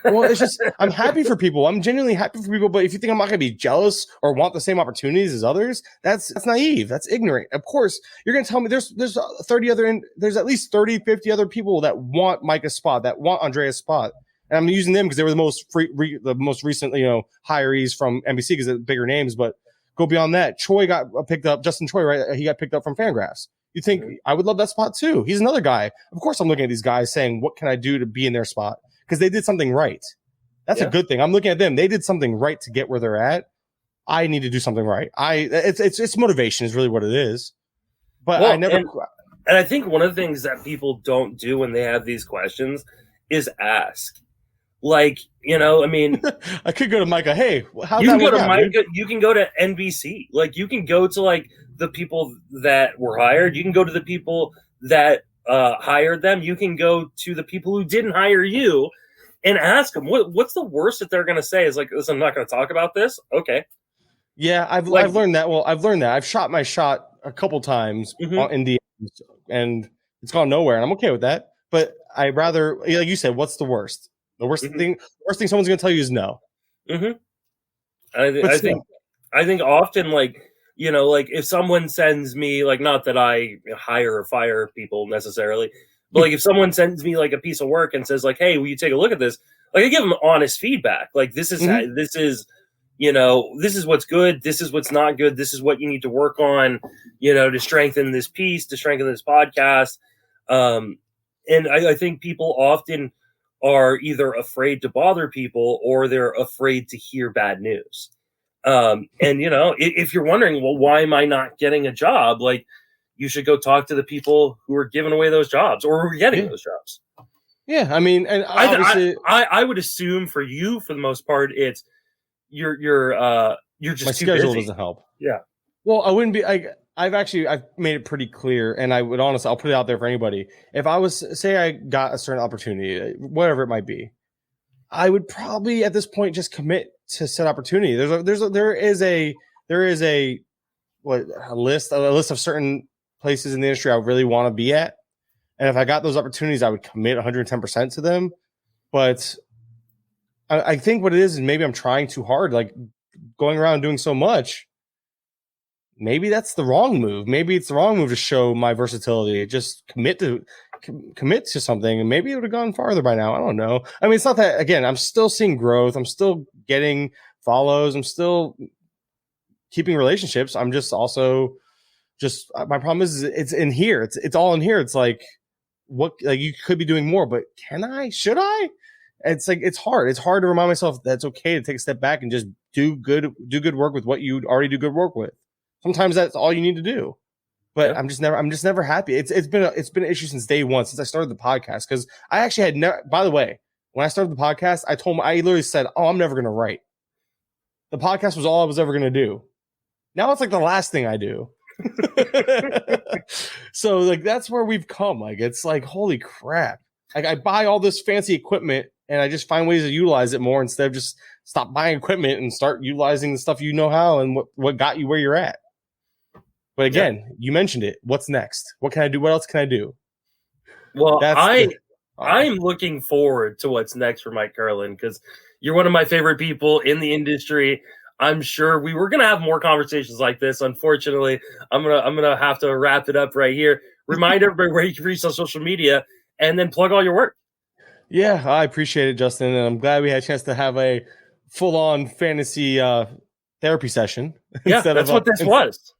Well, it's just, I'm happy for people. I'm genuinely happy for people. But if you think I'm not going to be jealous or want the same opportunities as others, that's naive. That's ignorant. Of course, you're going to tell me there's at least 30, 50 other people that want Micah's spot, that want Andrea's spot. And I'm using them because they were the most recent, hirees from NBC because they're bigger names. But go beyond that, Choi got picked up. Justin Choi, right? He got picked up from Fangraphs. You think I would love that spot too? He's another guy. Of course, I'm looking at these guys saying, what can I do to be in their spot? Because they did something right. That's a good thing. I'm looking at them. They did something right to get where they're at. I need to do something right. It's motivation is really what it is. But I never. And I think one of the things that people don't do when they have these questions is ask. Like, I mean, I could go to Micah. Hey, how's you that can go to out, Micah. Dude? You can go to NBC. Like, you can go to like the people that were hired. You can go to the people that hired them. You can go to the people who didn't hire you and ask them what's the worst that they're going to say is like, listen, I'm not going to talk about this. Okay. Yeah, I've learned that. Well, I've learned that. I've shot my shot a couple times in DMs, and it's gone nowhere, and I'm okay with that. But I rather, like you said, what's the worst? The worst thing someone's going to tell you is no. Mm-hmm. I think often, like, like if someone sends me, like, not that I hire or fire people necessarily, but like if someone sends me like a piece of work and says like, hey, will you take a look at this? Like, I give them honest feedback. Like, this is this is what's good. This is what's not good. This is what you need to work on, to strengthen this piece, to strengthen this podcast. And I think people often are either afraid to bother people or they're afraid to hear bad news. And, if you're wondering, well, why am I not getting a job? Like, you should go talk to the people who are giving away those jobs or who are getting those jobs. Yeah. I mean, and obviously I would assume for you, for the most part, it's you're just my too schedule busy. doesn't help. Yeah. Well, I wouldn't be, I've made it pretty clear, and I would honestly, I'll put it out there for anybody. If I was, say I got a certain opportunity, whatever it might be, I would probably at this point just commit to said opportunity. There is a list of certain places in the industry I really want to be at. And if I got those opportunities, I would commit 110% to them. But I think what it is maybe I'm trying too hard, like going around doing so much. Maybe that's the wrong move. Maybe it's the wrong move to show my versatility. Just commit to something, and maybe it would have gone farther by now. I don't know. I mean, it's not that, again, I'm still seeing growth. I'm still getting follows. I'm still keeping relationships. I'm just also my problem is it's in here. It's all in here. It's like, what, like, you could be doing more, but should I? It's like, it's hard. It's hard to remind myself that it's okay to take a step back and just do good work with what you already do good work with. Sometimes that's all you need to do. But yeah. I'm just never happy. It's been an issue since day one, since I started the podcast. Because I actually had never. By the way, when I started the podcast, I literally said, "Oh, I'm never going to write." The podcast was all I was ever going to do. Now it's like the last thing I do. So like that's where we've come. Like it's like holy crap. Like I buy all this fancy equipment and I just find ways to utilize it more instead of just stop buying equipment and start utilizing the stuff you know how and what got you where you're at. But again, you mentioned it. What's next? What can I do? What else can I do? Well, I'm looking forward to what's next for Mike Kurland because you're one of my favorite people in the industry. I'm sure we were gonna have more conversations like this. Unfortunately, I'm gonna have to wrap it up right here. Remind everybody where you can reach on social media, and then plug all your work. Yeah, I appreciate it, Justin, and I'm glad we had a chance to have a full-on fantasy therapy session. Yeah, that's what this was.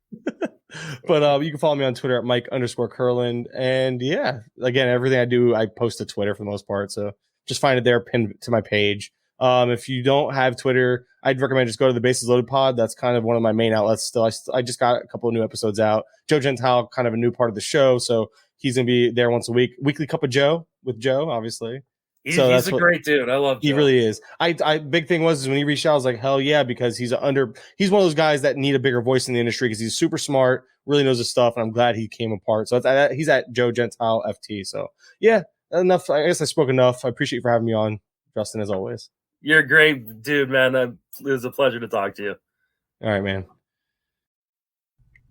But you can follow me on Twitter at Mike_Kurland. And yeah, again, everything I do, I post to Twitter for the most part. So just find it there pinned to my page. If you don't have Twitter, I'd recommend just go to the Bases Loaded pod. That's kind of one of my main outlets still. I just got a couple of new episodes out. Joe Gentile, kind of a new part of the show. So he's going to be there once a week. Weekly Cup of Joe with Joe, obviously. He's a great dude. I love Joe. He really is. I big thing was when he reached out, I was like, hell yeah, because he's one of those guys that need a bigger voice in the industry because he's super smart, really knows his stuff, and I'm glad he came apart. So he's at Joe Gentile FT. So yeah, enough. I guess I spoke enough. I appreciate you for having me on, Justin, as always. You're a great dude, man. It was a pleasure to talk to you. All right, man.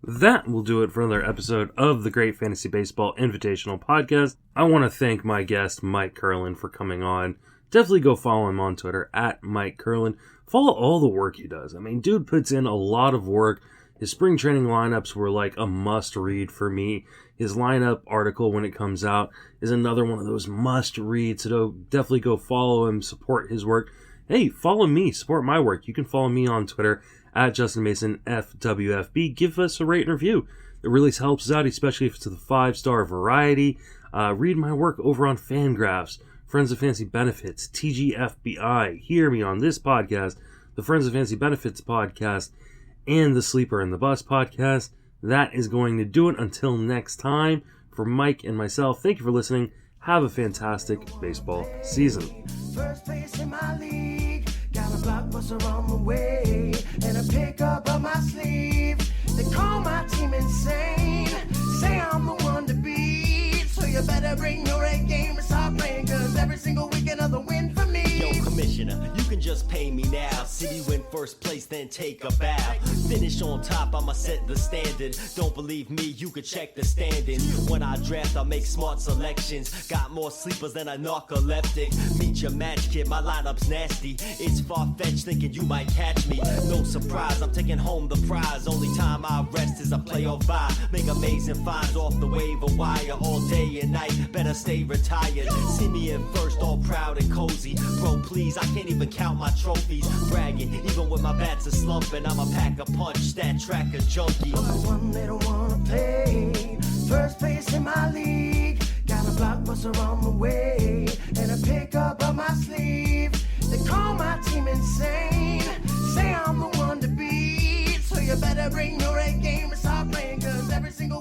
That will do it for another episode of the Great Fantasy Baseball Invitational Podcast. I want to thank my guest, Mike Kurland, for coming on. Definitely go follow him on Twitter, at Mike Kurland. Follow all the work he does. I mean, dude puts in a lot of work. His spring training lineups were like a must-read for me. His lineup article, when it comes out, is another one of those must-reads. So definitely go follow him, support his work. Hey, follow me, support my work. You can follow me on Twitter, at Justin Mason FWFB. Give us a rate and review. It really helps us out, especially if it's a 5-star variety. Read my work over on Fangraphs, Friends of Fantasy Benefits, TGFBI. Hear me on this podcast, the Friends of Fantasy Benefits podcast, and the Sleeper and the Bus podcast. That is going to do it until next time. For Mike and myself, thank you for listening. Have a fantastic baseball season. First place in my league, got a blockbuster on the way, and a pickup up my sleeve. They call my team insane, say I'm the one to beat, so you better bring your A game and start playing, cause every single week another win for me. Yo, Commissioner, you can just pay me now. City win first place, then take a bow. Finish on top, I'ma set the standard. Don't believe me, you can check the standings. When I draft, I make smart selections. Got more sleepers than a narcoleptic. Meet your match, kid, my lineup's nasty. It's far-fetched thinking you might catch me. No surprise, I'm taking home the prize. Only time I rest is a playoff bye. Make amazing finds off the waiver wire all day and night. Better stay retired. See me in first, all proud and cozy. Bro, please, I can't even count my trophies. Bragging, even when my bats are slumping, I'ma pack a punch, stat tracker junkie. I'm the one they don't wanna play. First place in my league, got a blockbuster on the way, and a pickup up my sleeve. They call my team insane, say I'm the one to beat, so you better bring your A game and start playing, cause every single